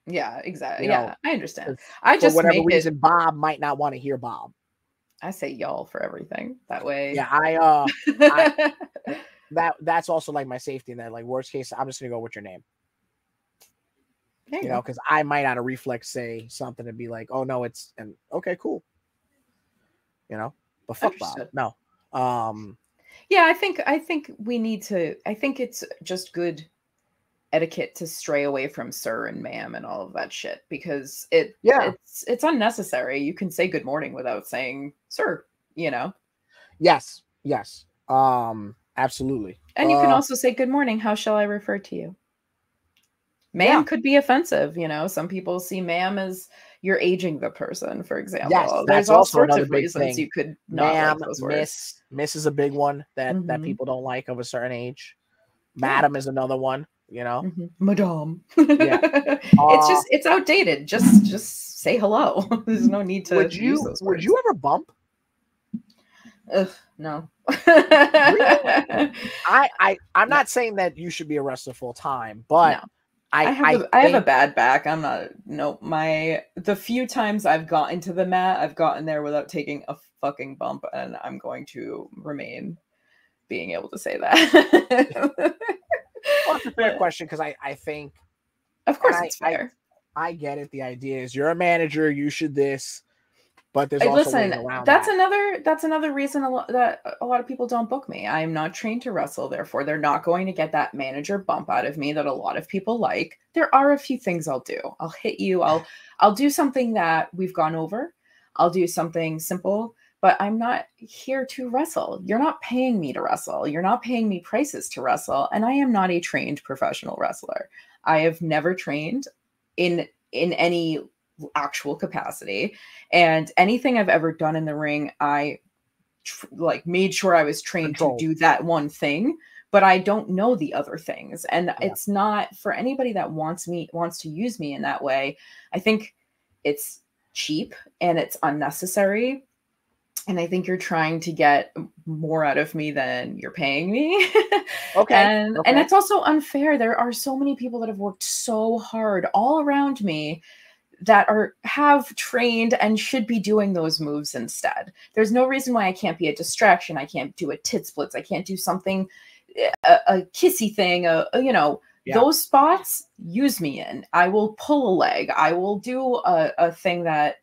Yeah, exactly. You know, I understand. I just for whatever make reason, it. Bob might not want to hear Bob. I say y'all for everything. That way. Yeah, that's also like my safety net. Like, worst case, I'm just gonna go with your name. You know, because I might out of reflex say something and be like, oh no, it's and okay, cool. You know, but fuck Understood. Bob. No. Yeah, I think we need to. I think it's just good etiquette to stray away from sir and ma'am and all of that shit, because it's unnecessary. You can say good morning without saying sir, you know. Yes. Absolutely. And you can also say good morning, how shall I refer to you? Ma'am could be offensive, you know. Some people see ma'am as you're aging the person, for example. Yes, there's all sorts of reasons you could not like those words. Miss is a big one that people don't like of a certain age. Madam is another one, you know. Madame. Yeah. It's outdated. Just say hello. There's no need to use those words. Would you ever bump? Ugh, no. Really? I'm not saying that you should be a wrestler full time, but no. I have a bad back. I'm not. No, the few times I've gotten to the mat, I've gotten there without taking a fucking bump, and I'm going to remain being able to say that. Well, that's a fair question, because I think, of course, it's fair. I get it. The idea is you're a manager, you should this. But there's also ways around that's another reason that a lot of people don't book me. I'm not trained to wrestle, therefore they're not going to get that manager bump out of me that a lot of people like. There are a few things I'll do. I'll hit you. I'll do something that we've gone over. I'll do something simple, but I'm not here to wrestle. You're not paying me to wrestle. You're not paying me prices to wrestle, and I am not a trained professional wrestler. I have never trained in any actual capacity, and anything I've ever done in the ring, I made sure I was trained to do that one thing, but I don't know the other things. And it's not for anybody that wants to use me in that way. I think it's cheap and it's unnecessary. And I think you're trying to get more out of me than you're paying me. And it's also unfair. There are so many people that have worked so hard all around me that have trained and should be doing those moves instead. There's no reason why I can't be a distraction. I can't do a tit splits. I can't do something, a kissy thing, those spots, use me in. I will pull a leg. I will do a thing that,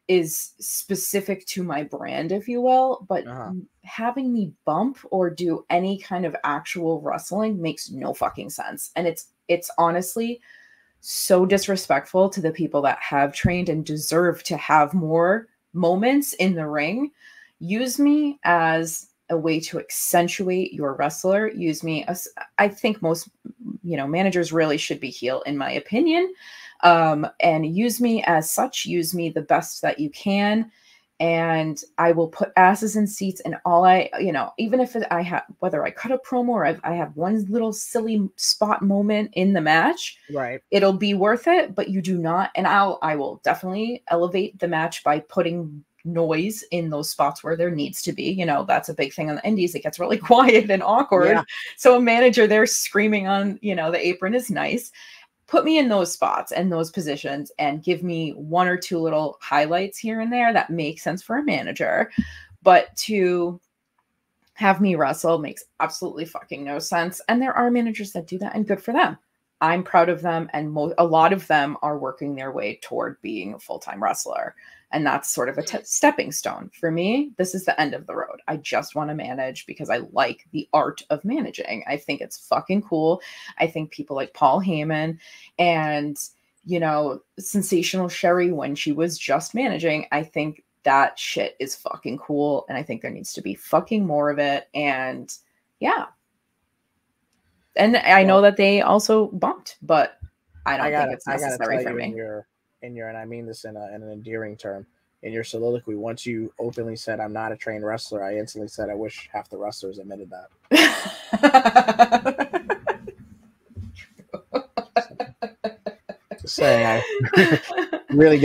is specific to my brand, if you will, but having me bump or do any kind of actual wrestling makes no fucking sense. And it's honestly so disrespectful to the people that have trained and deserve to have more moments in the ring. Use me as a way to accentuate your wrestler. Use me as, I think most, managers really should be heel, in my opinion. And use me as such. Use me the best that you can. And I will put asses in seats, and even if I have, whether I cut a promo or I have one little silly spot moment in the match, right, it'll be worth it. But you do not, and I will definitely elevate the match by putting noise in those spots where there needs to be. You know, that's a big thing on the indies. It gets really quiet and awkward. Yeah. So a manager there screaming on, you know, the apron is nice. Put me in those spots and those positions and give me one or two little highlights here and there that make sense for a manager. But to have me wrestle makes absolutely fucking no sense. And there are managers that do that, and good for them. I'm proud of them, and a lot of them are working their way toward being a full-time wrestler. And that's sort of a stepping stone. For me, this is the end of the road. I just want to manage because I like the art of managing. I think it's fucking cool. I think people like Paul Heyman and, you know, Sensational Sherry, when she was just managing, I think that shit is fucking cool. And I think there needs to be fucking more of it. And yeah. And I know that they also bumped, but I don't think it's necessary for me. And I mean this in an endearing term, in your soliloquy, once you openly said, "I'm not a trained wrestler," I instantly said, "I wish half the wrestlers admitted that." Just saying,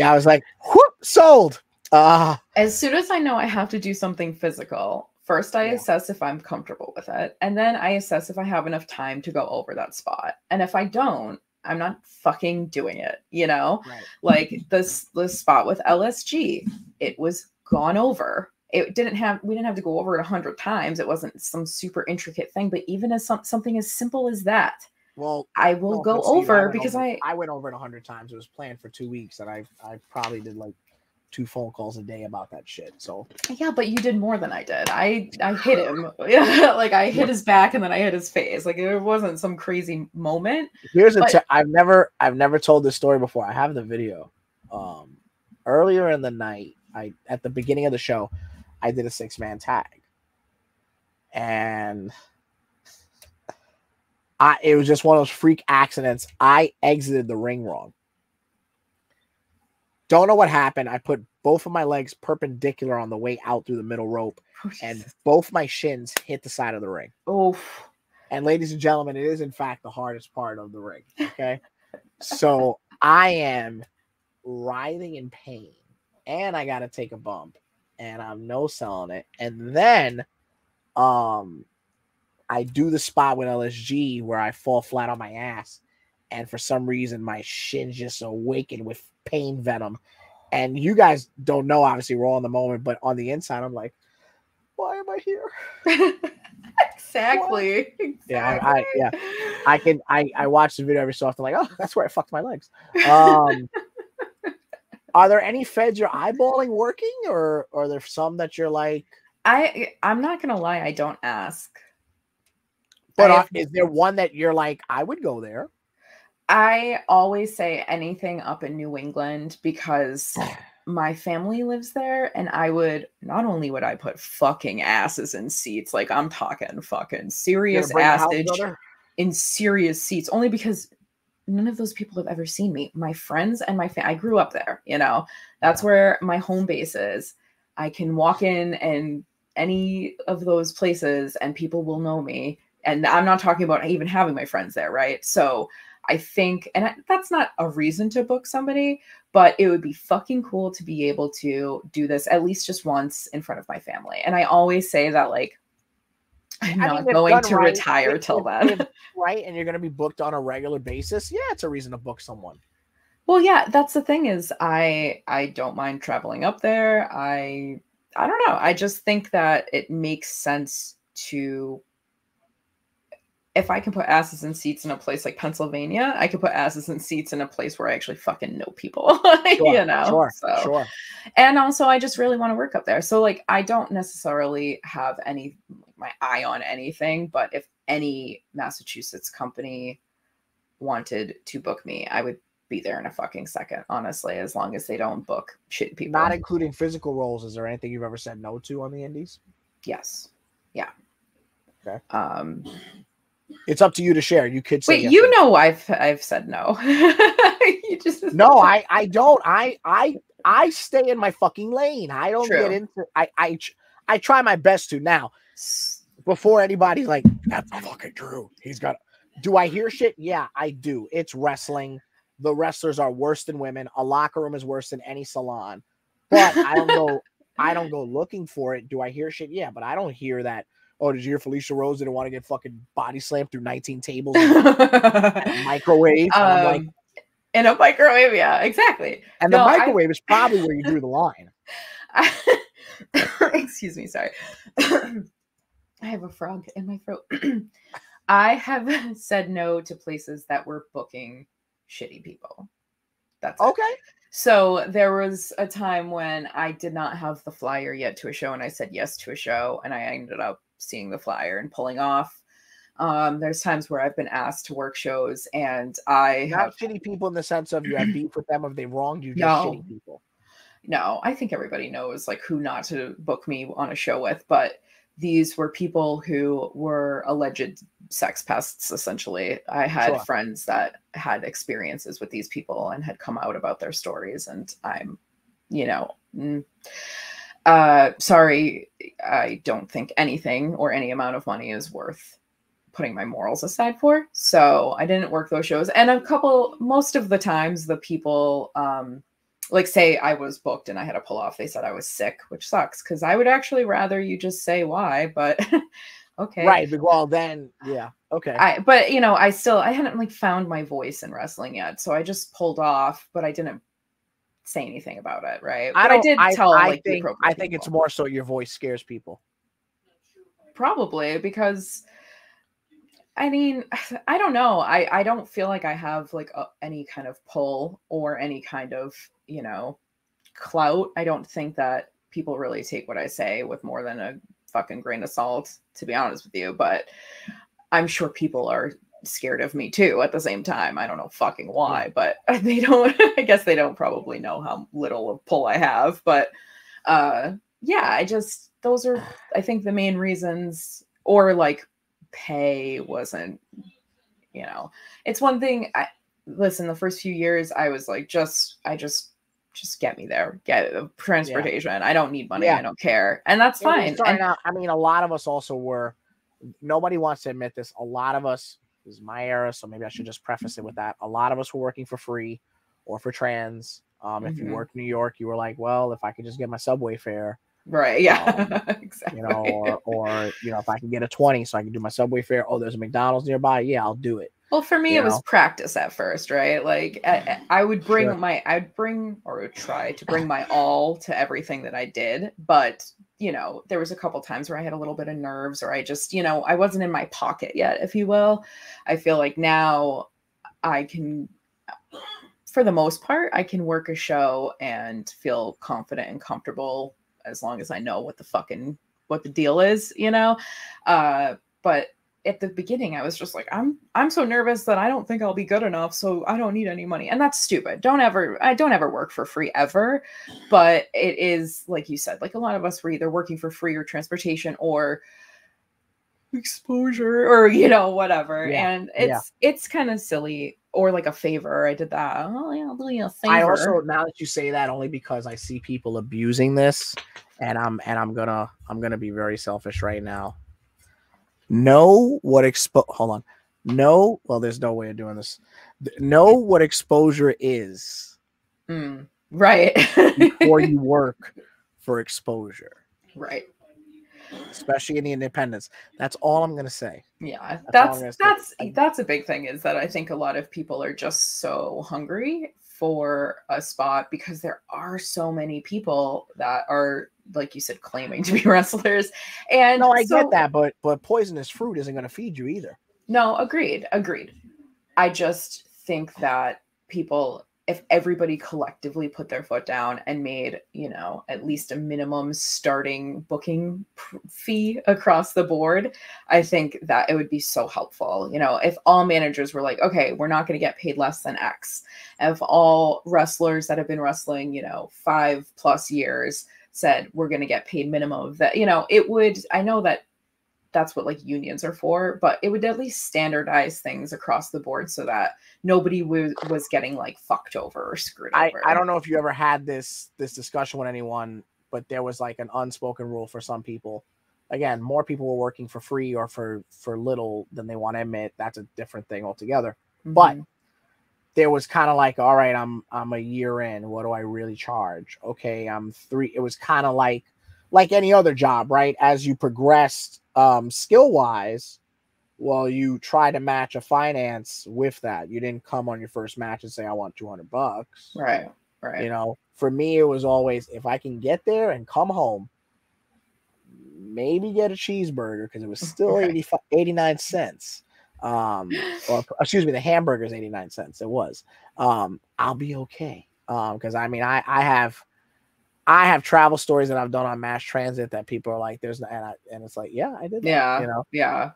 I was like, whoop, sold. As soon as I know I have to do something physical, first I assess if I'm comfortable with it, and then I assess if I have enough time to go over that spot. And if I don't, I'm not fucking doing it, you know? Right. Like this spot with LSG, it was gone over. We didn't have to go over it 100 times. It wasn't some super intricate thing, but even as something as simple as that, well, I will go over because I went over it 100 times. It was planned for 2 weeks, and I probably did like 2 phone calls a day about that shit. So yeah, but you did more than I did. I hit him. Like I hit his back and then I hit his face. Like it wasn't some crazy moment. I've never told this story before. I have the video. Earlier in the night, at the beginning of the show, I did a 6-man tag, and it was just one of those freak accidents. I exited the ring wrong. Don't know what happened. I put both of my legs perpendicular on the way out through the middle rope, and both my shins hit the side of the ring. Oh, and ladies and gentlemen, it is in fact the hardest part of the ring. Okay, so I am writhing in pain, and I got to take a bump, and I'm no selling it, and then, I do the spot with LSG where I fall flat on my ass, and for some reason my shins just awaken with pain venom. And you guys don't know, obviously we're all in the moment, but on the inside I'm like, why am I here? Exactly. Yeah, I watch the video every so often, like, oh, that's where I fucked my legs. Are there any feds you're eyeballing working, or are there some that you're like? I'm not gonna lie, I don't ask. But is there one that you're like, I would go there? I always say anything up in New England because my family lives there, and not only would I put fucking asses in seats, like I'm talking fucking serious assage in serious seats, only because none of those people have ever seen me. My friends and I grew up there, you know, that's where my home base is. I can walk in and any of those places and people will know me. And I'm not talking about even having my friends there, right? So I think, and that's not a reason to book somebody, but it would be fucking cool to be able to do this at least just once in front of my family. And I always say that, like, I'm not going to retire till then. Right. And you're going to be booked on a regular basis. Yeah, it's a reason to book someone. Well, yeah, that's the thing is I don't mind traveling up there. I don't know. I just think that it makes sense to, if I can put asses in seats in a place like Pennsylvania, I could put asses in seats in a place where I actually fucking know people, you know? Sure. And also I just really want to work up there. So like, I don't necessarily have my eye on anything, but if any Massachusetts company wanted to book me, I would be there in a fucking second, honestly, as long as they don't book shit people. Not including physical roles. Is there anything you've ever said no to on the indies? Yes. Yeah. Okay. It's up to you to share. You could say wait. Yes, you know, I've said no. You just no. I don't. I stay in my fucking lane. I don't get into. I try my best to. Now, before anybody's like, that's fucking true. He's got. Do I hear shit? Yeah, I do. It's wrestling. The wrestlers are worse than women. A locker room is worse than any salon. But I don't go. I don't go looking for it. Do I hear shit? Yeah, but I don't hear that. Oh, did you hear Felicia Rose didn't want to get fucking body slammed through 19 tables and microwave? And I'm like, in a microwave, yeah, exactly. And the microwave is probably where you drew the line. Excuse me, sorry. I have a frog in my throat. I have said no to places that were booking shitty people. That's okay. It. So there was a time when I did not have the flyer yet to a show, and I said yes to a show, and I ended up seeing the flyer and pulling off. There's times where I've been asked to work shows, and I not have shitty people in the sense of you have beef with them if they wronged you. Just shitty people. No, I think everybody knows like who not to book me on a show with, but these were people who were alleged sex pests, essentially. I had friends that had experiences with these people and had come out about their stories. And I'm, sorry, I don't think anything or any amount of money is worth putting my morals aside for. So I didn't work those shows. And most of the times the people, like say I was booked and I had to pull off, they said I was sick, which sucks because I would actually rather you just say why, but okay. Right. Well, then, yeah. Okay. But I hadn't like found my voice in wrestling yet. So I just pulled off, but I didn't say anything about it. Right. I think it's more so your voice scares people. Probably because I mean, I don't know. I don't feel like I have like any kind of pull or any kind of, clout. I don't think that people really take what I say with more than a fucking grain of salt, to be honest with you. But I'm sure people are scared of me too at the same time. I don't know fucking why, but they don't, I guess they don't probably know how little of pull I have. But those are, I think, the main reasons. Or like pay wasn't, it's one thing. Listen, the first few years I was like, just get me there, get transportation. I don't need money. I don't care. And that's fine. I mean, a lot of us also were, nobody wants to admit this. A lot of us, this is my era, so maybe I should just preface it with that. A lot of us were working for free or for trans. If you worked in New York, you were like, well, if I could just get my subway fare. Right. Yeah. Exactly. Or if I can get a 20 so I can do my subway fare. Oh, there's a McDonald's nearby. Yeah, I'll do it. Well, for me, it was practice at first, right? Like I would bring or would try to bring my all to everything that I did. But, there was a couple times where I had a little bit of nerves or I just, I wasn't in my pocket yet, if you will. I feel like now I can, for the most part, I can work a show and feel confident and comfortable as long as I know what the deal is, but at the beginning I was just like, I'm so nervous that I don't think I'll be good enough. So I don't need any money. And that's stupid. I don't ever work for free ever, but it is like you said, like a lot of us were either working for free or transportation or exposure or, whatever. Yeah. And it's kind of silly. Or like a favor. I did that. Oh, yeah, I'll do you a favor. I also, now that you say that, only because I see people abusing this, and I'm gonna be very selfish right now. Know what hold on. Know, well, there's no way of doing this. Know what exposure is. Right. Before you work for exposure. Right. Especially in the independents. That's all I'm gonna say. Yeah, that's a big thing, is that I think a lot of people are just so hungry for a spot because there are so many people that are, like you said, claiming to be wrestlers. And no, I get that, but poisonous fruit isn't gonna feed you either. No, agreed. I just think that people, if everybody collectively put their foot down and made, at least a minimum starting booking fee across the board, I think that it would be so helpful. If all managers were like, okay, we're not going to get paid less than X. If all wrestlers that have been wrestling, 5+ years said, we're going to get paid minimum of that, it would, I know that's what like unions are for, but it would at least standardize things across the board so that nobody was getting like fucked over or screwed over. I don't know if you ever had this discussion with anyone, but there was like an unspoken rule for some people. Again, more people were working for free or for little than they want to admit. That's a different thing altogether. But there was kind of like, all right, I'm a year in. What do I really charge? Okay, I'm 3. It was kind of like any other job, right? As you progressed skill wise, well, you try to match a finance with that. You didn't come on your first match and say, I want $200. Right. You know, for me, it was always, if I can get there and come home, maybe get a cheeseburger, because it was still 89 cents. Or excuse me, the hamburger's 89 cents. It was. I'll be okay. Because I mean, I have travel stories that I've done on mass transit that people are like, there's no, and it's like, yeah, I did that. Yeah. You know? Yeah.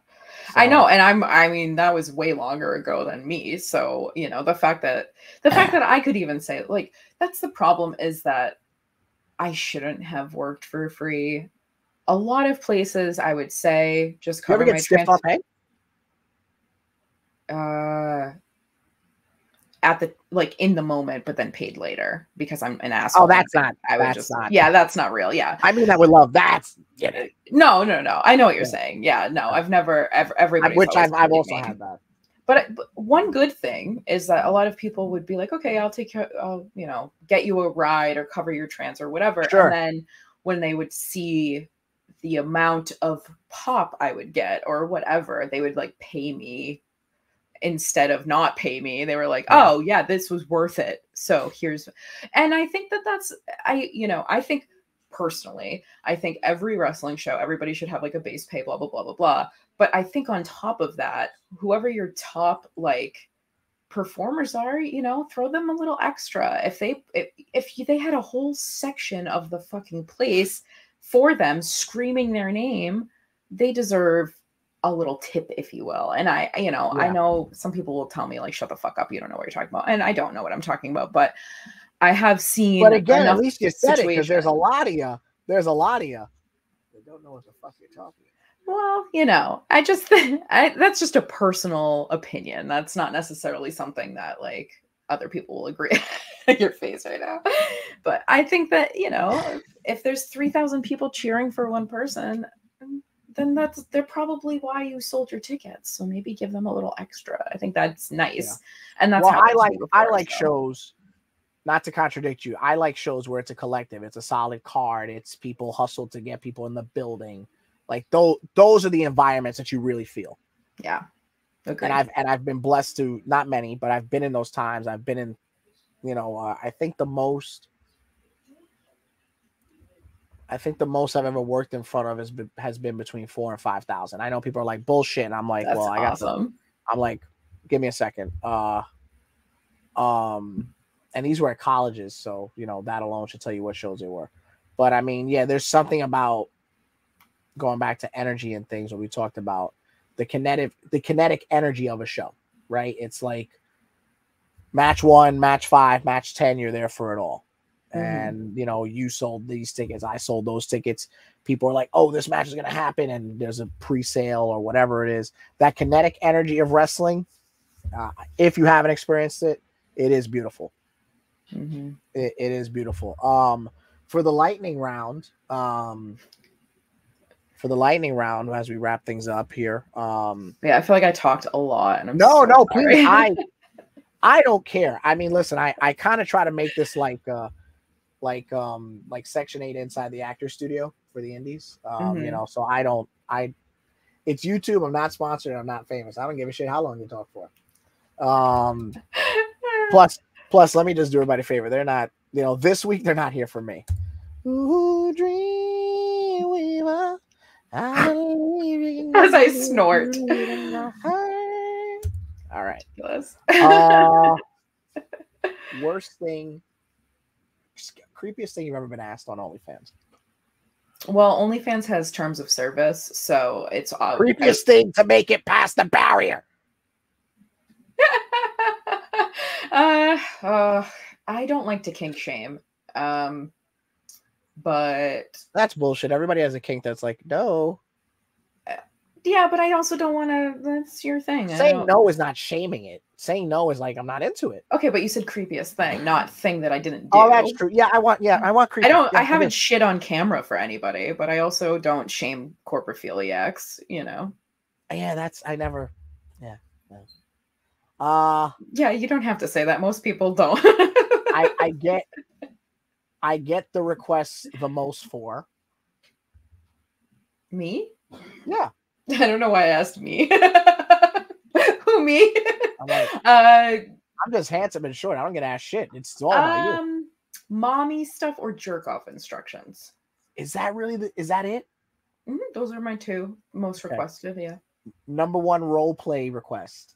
So, I know. And I mean, that was way longer ago than me. So, you know, the fact that I could even say, like, that's the problem, is that I shouldn't have worked for free. A lot of places, I would say, just cover my stiffed pay? At the, like, in the moment, but then paid later because I'm an asshole. Oh, that's not. Yeah, that's not real. Yeah. I mean, that with love. That's No. I know what you're saying. Yeah, no, I've never everybody. Which I've also had that. But one good thing is that a lot of people would be like, okay, I'll you know, get you a ride or cover your trans or whatever. Sure. And then when they would see the amount of pop I would get or whatever, they would like pay me instead of not pay me. They were like, oh yeah, this was worth it. So and I think that's, I think personally, I think every wrestling show, everybody should have like a base pay, blah, blah, blah, blah, blah. But I think on top of that, whoever your top like performers are, you know, throw them a little extra. If they had a whole section of the fucking place for them screaming their name, they deserve a little tip, if you will. And I know some people will tell me like, shut the fuck up, you don't know what you're talking about. And I don't know what I'm talking about, but I have seen. But again, at least you said it, because there's a lot of you that don't know what the fuck you're talking about. Well, you know, I just think that's just a personal opinion. That's not necessarily something that like other people will agree. Your face right now. But I think that, you know, if there's 3,000 people cheering for one person, then they're probably why you sold your tickets. So maybe give them a little extra. I think that's nice. Yeah. And that's how I like shows, not to contradict you. I like shows where it's a collective. It's a solid card. It's people hustle to get people in the building. Like those are the environments that you really feel. Yeah. Okay. And I've been blessed to, not many, but I've been in those times. I've been in, you know, I think the most I've ever worked in front of has been between 4,000 and 5,000. I know people are like bullshit, and I'm like, that's awesome. I'm like, give me a second. And these were at colleges, so you know that alone should tell you what shows they were. But I mean, yeah, there's something about going back to energy and things when we talked about the kinetic energy of a show, right? It's like match 1, match 5, match 10, you're there for it all. And you know, you sold these tickets, I sold those tickets. People are like, oh, this match is gonna happen, and there's a pre-sale or whatever it is. That kinetic energy of wrestling, if you haven't experienced it, it is beautiful. It is beautiful. For the lightning round, as we wrap things up here, yeah, I feel like I talked a lot, and I'm no, sorry. please, I don't care. I mean, listen, I kind of try to make this like Section 8 inside the actor studio for the indies. You know, so it's YouTube. I'm not sponsored. I'm not famous. I don't give a shit how long you talk for. Plus, let me just do everybody a favor. They're not, you know, this week they're not here for me. Ooh, dream weaver, I believe as I snort. All right. Yes. Worst thing, creepiest thing you've ever been asked on OnlyFans? Well, OnlyFans has terms of service, so it's creepiest thing to make it past the barrier. I don't like to kink shame, but that's bullshit. Everybody has a kink that's like no. Yeah, but I also don't want to. That's your thing. Saying no is not shaming it. Saying no is like I'm not into it. Okay, but you said creepiest thing, not thing that I didn't do. Oh, that's true. Yeah, I want creepy. I haven't shit on camera for anybody, but I also don't shame corporaphiliacs. You know. Yeah, I never. Yeah. Yeah, you don't have to say that. Most people don't. I get the requests the most for. Me? Yeah. I don't know why I asked me. Who, me? I'm like, I'm just handsome and short. I don't get asked shit. It's all about you. Mommy stuff or jerk off instructions. Is that really is that it? Those are my two most requested. Yeah. Number one role play request.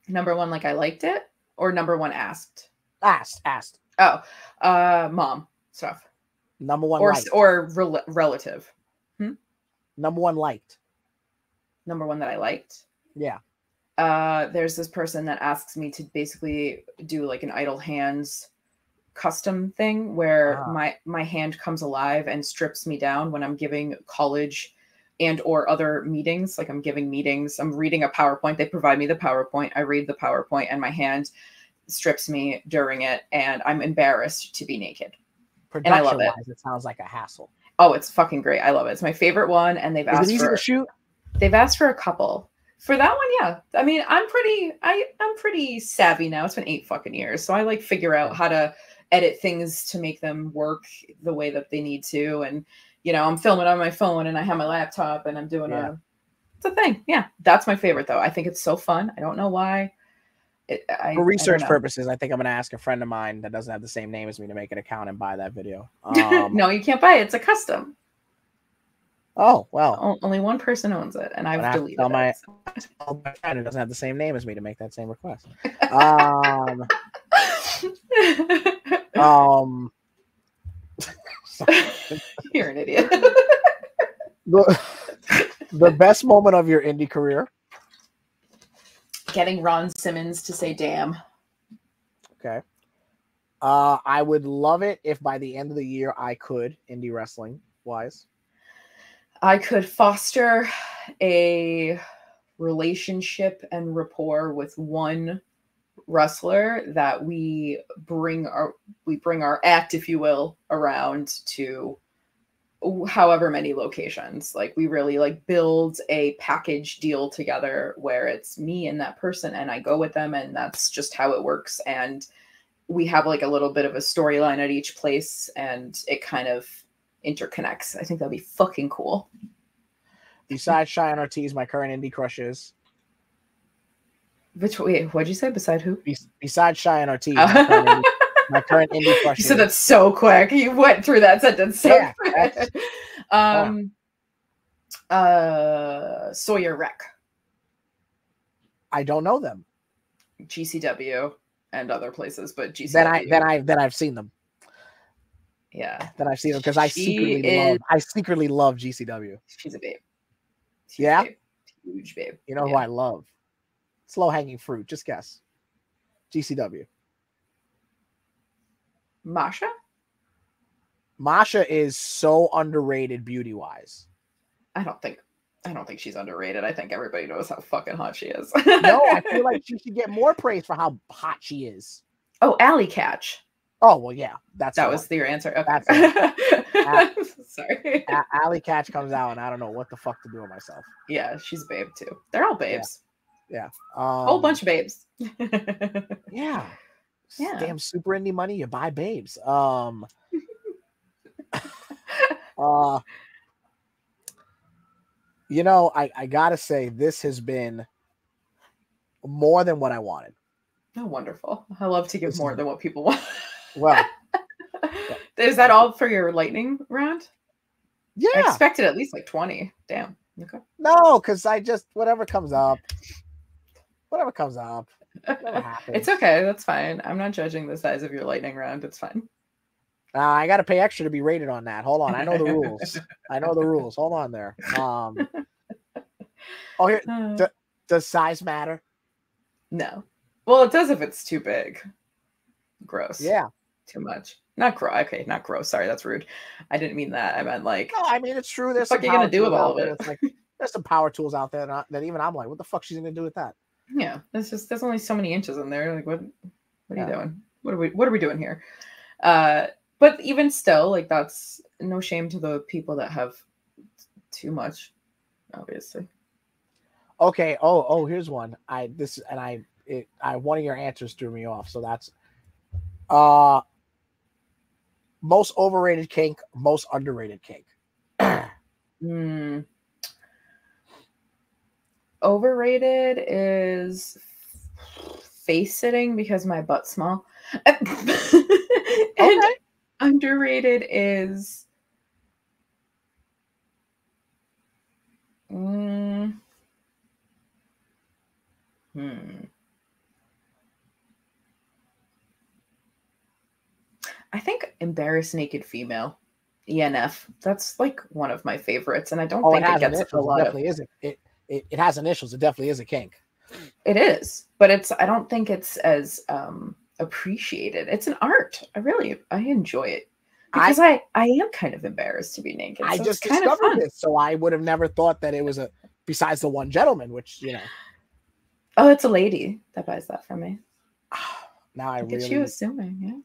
Number one, like I liked it, or number one asked. Asked. Oh, mom stuff. Number one, or relative. Number one liked. Number one that I liked. Yeah. There's this person that asks me to basically do like an idle hands custom thing where my hand comes alive and strips me down when I'm giving college and or other meetings. Like I'm giving meetings, I'm reading a PowerPoint. They provide me the PowerPoint. I read the PowerPoint and my hand strips me during it, and I'm embarrassed to be naked. And I love it. It sounds like a hassle. Oh, it's fucking great. I love it. It's my favorite one, and they've asked Is it easy to shoot? They've asked for a couple. For that one, yeah. I mean, I'm pretty savvy now. It's been 8 fucking years, so I like figure out how to edit things to make them work the way that they need to. And you know, I'm filming on my phone, and I have my laptop, and I'm doing it's a thing. Yeah, that's my favorite though. I think it's so fun. I don't know why. For research purposes, I think I'm going to ask a friend of mine that doesn't have the same name as me to make an account and buy that video. No, you can't buy it. It's a custom. Oh, well. Only one person owns it, and I've deleted it. My friend who doesn't have the same name as me to make that same request. You're an idiot. The best moment of your indie career? Getting Ron Simmons to say damn. Okay. I would love it if by the end of the year I could, indie wrestling wise, I could foster a relationship and rapport with one wrestler that we bring our act, if you will, around to however many locations. Like we really like build a package deal together where it's me and that person, and I go with them, and that's just how it works. And we have like a little bit of a storyline at each place, and it kind of interconnects. I think that'd be fucking cool. Besides Cheyenne Ortiz, my current indie crush is. Wait, what'd you say? Beside who? Besides Cheyenne Ortiz, my current indie crush. You said that so quick. You went through that sentence so quick. Sawyer Wreck. I don't know them. GCW and other places, but GCW. Then I've seen them. Yeah. Then I've seen them because I secretly love GCW. She's a babe. Huge babe. You know who I love? Slow hanging fruit. Just guess. GCW. Masha? Masha is so underrated beauty wise. I don't think she's underrated. I think everybody knows how fucking hot she is. No, I feel like she should get more praise for how hot she is. Oh, Alley Catch. Oh well, yeah, that was your answer. Okay. Sorry. Alley Catch comes out, and I don't know what the fuck to do with myself. Yeah, she's a babe too. They're all babes. Yeah. Whole bunch of babes. Yeah. Damn super indie money, you buy babes. You know, I gotta say this has been more than what I wanted. Oh, wonderful. I love to give more than what people want. Well, is that all for your lightning round? Yeah. I expected at least like 20. Damn. Okay. No, because I just whatever comes up. Whatever happens. It's okay. That's fine. I'm not judging the size of your lightning round. It's fine. I got to pay extra to be rated on that. Hold on. I know the rules. Hold on there. Does size matter? No. Well, it does if it's too big. Gross. Yeah. Too much. Not gross. Okay, not gross. Sorry, that's rude. I didn't mean that. I meant like. No, I mean it's true. There's what the fuck are you gonna do with all of it? It's like, there's some power tools out there that even I'm like, what the fuck she's gonna do with that? Yeah, there's only so many inches in there. Like, what are you doing? What are we doing here? But even still, like that's no shame to the people that have too much, obviously. Okay. Oh, here's one. one of your answers threw me off. So that's most overrated kink, most underrated kink. Overrated is face sitting because my butt's small. And Okay. underrated is I think embarrassed naked female, ENF. That's like one of my favorites, and I don't think it gets a lot of. Definitely isn't. It has initials. It definitely is a kink. It is, but I don't think it's as appreciated. It's an art. I enjoy it because I am kind of embarrassed to be naked. I so just it's kind of discovered fun. this, so I would have never thought that it was besides the one gentleman, which Oh, it's a lady that buys that from me. Now Look at you assuming, yeah.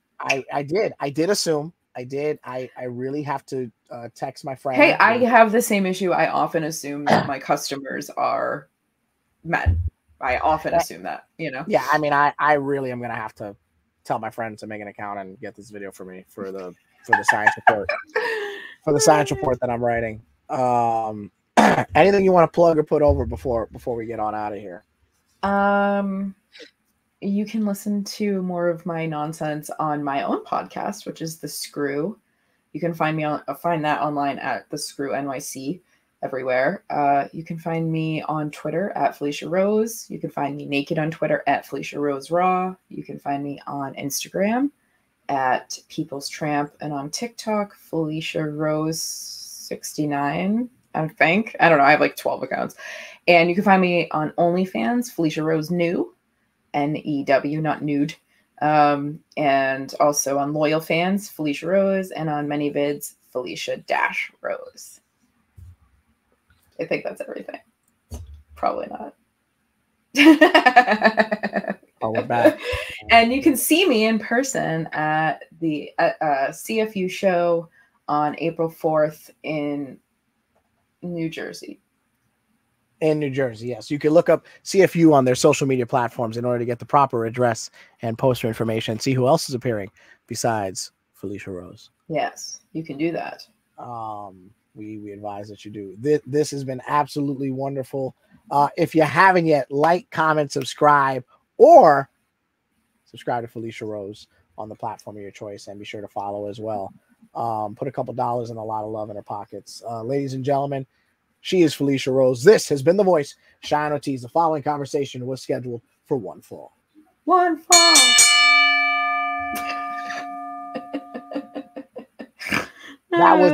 I did assume. I really have to text my friend. Hey, I have the same issue. I often assume that my customers are men. I often assume that, Yeah, I mean, I really am gonna have to tell my friend to make an account and get this video for me for the science report. For the science report that I'm writing. Anything you want to plug or put over before we get on out of here? You can listen to more of my nonsense on my own podcast, which is The Screw. You can find that online at The Screw NYC everywhere. You can find me on Twitter at Felicia Rose. You can find me naked on Twitter at Felicia Rose Raw. You can find me on Instagram at People's Tramp, and on TikTok, Felicia Rose 69, I think. I don't know. I have like 12 accounts. And you can find me on OnlyFans, Felicia Rose New, NEW, not nude. And also on Loyal Fans, Felicia Rose, and on many vids, Felicia-Rose. I think that's everything. Probably not. Oh, we're back. And you can see me in person at the CFU show on April 4th in New Jersey. In New Jersey, yes. You can look up CFU on their social media platforms in order to get the proper address and poster information and see who else is appearing besides Felicia Rose. Yes, you can do that. We advise that you do. This has been absolutely wonderful. If you haven't yet, like, comment, subscribe, or subscribe to Felicia Rose on the platform of your choice, and be sure to follow as well. Put a couple dollars and a lot of love in her pockets. Ladies and gentlemen, she is Felicia Rose. This has been The Voice, Cheyenne Ortiz. The following conversation was scheduled for one fall. One fall. That was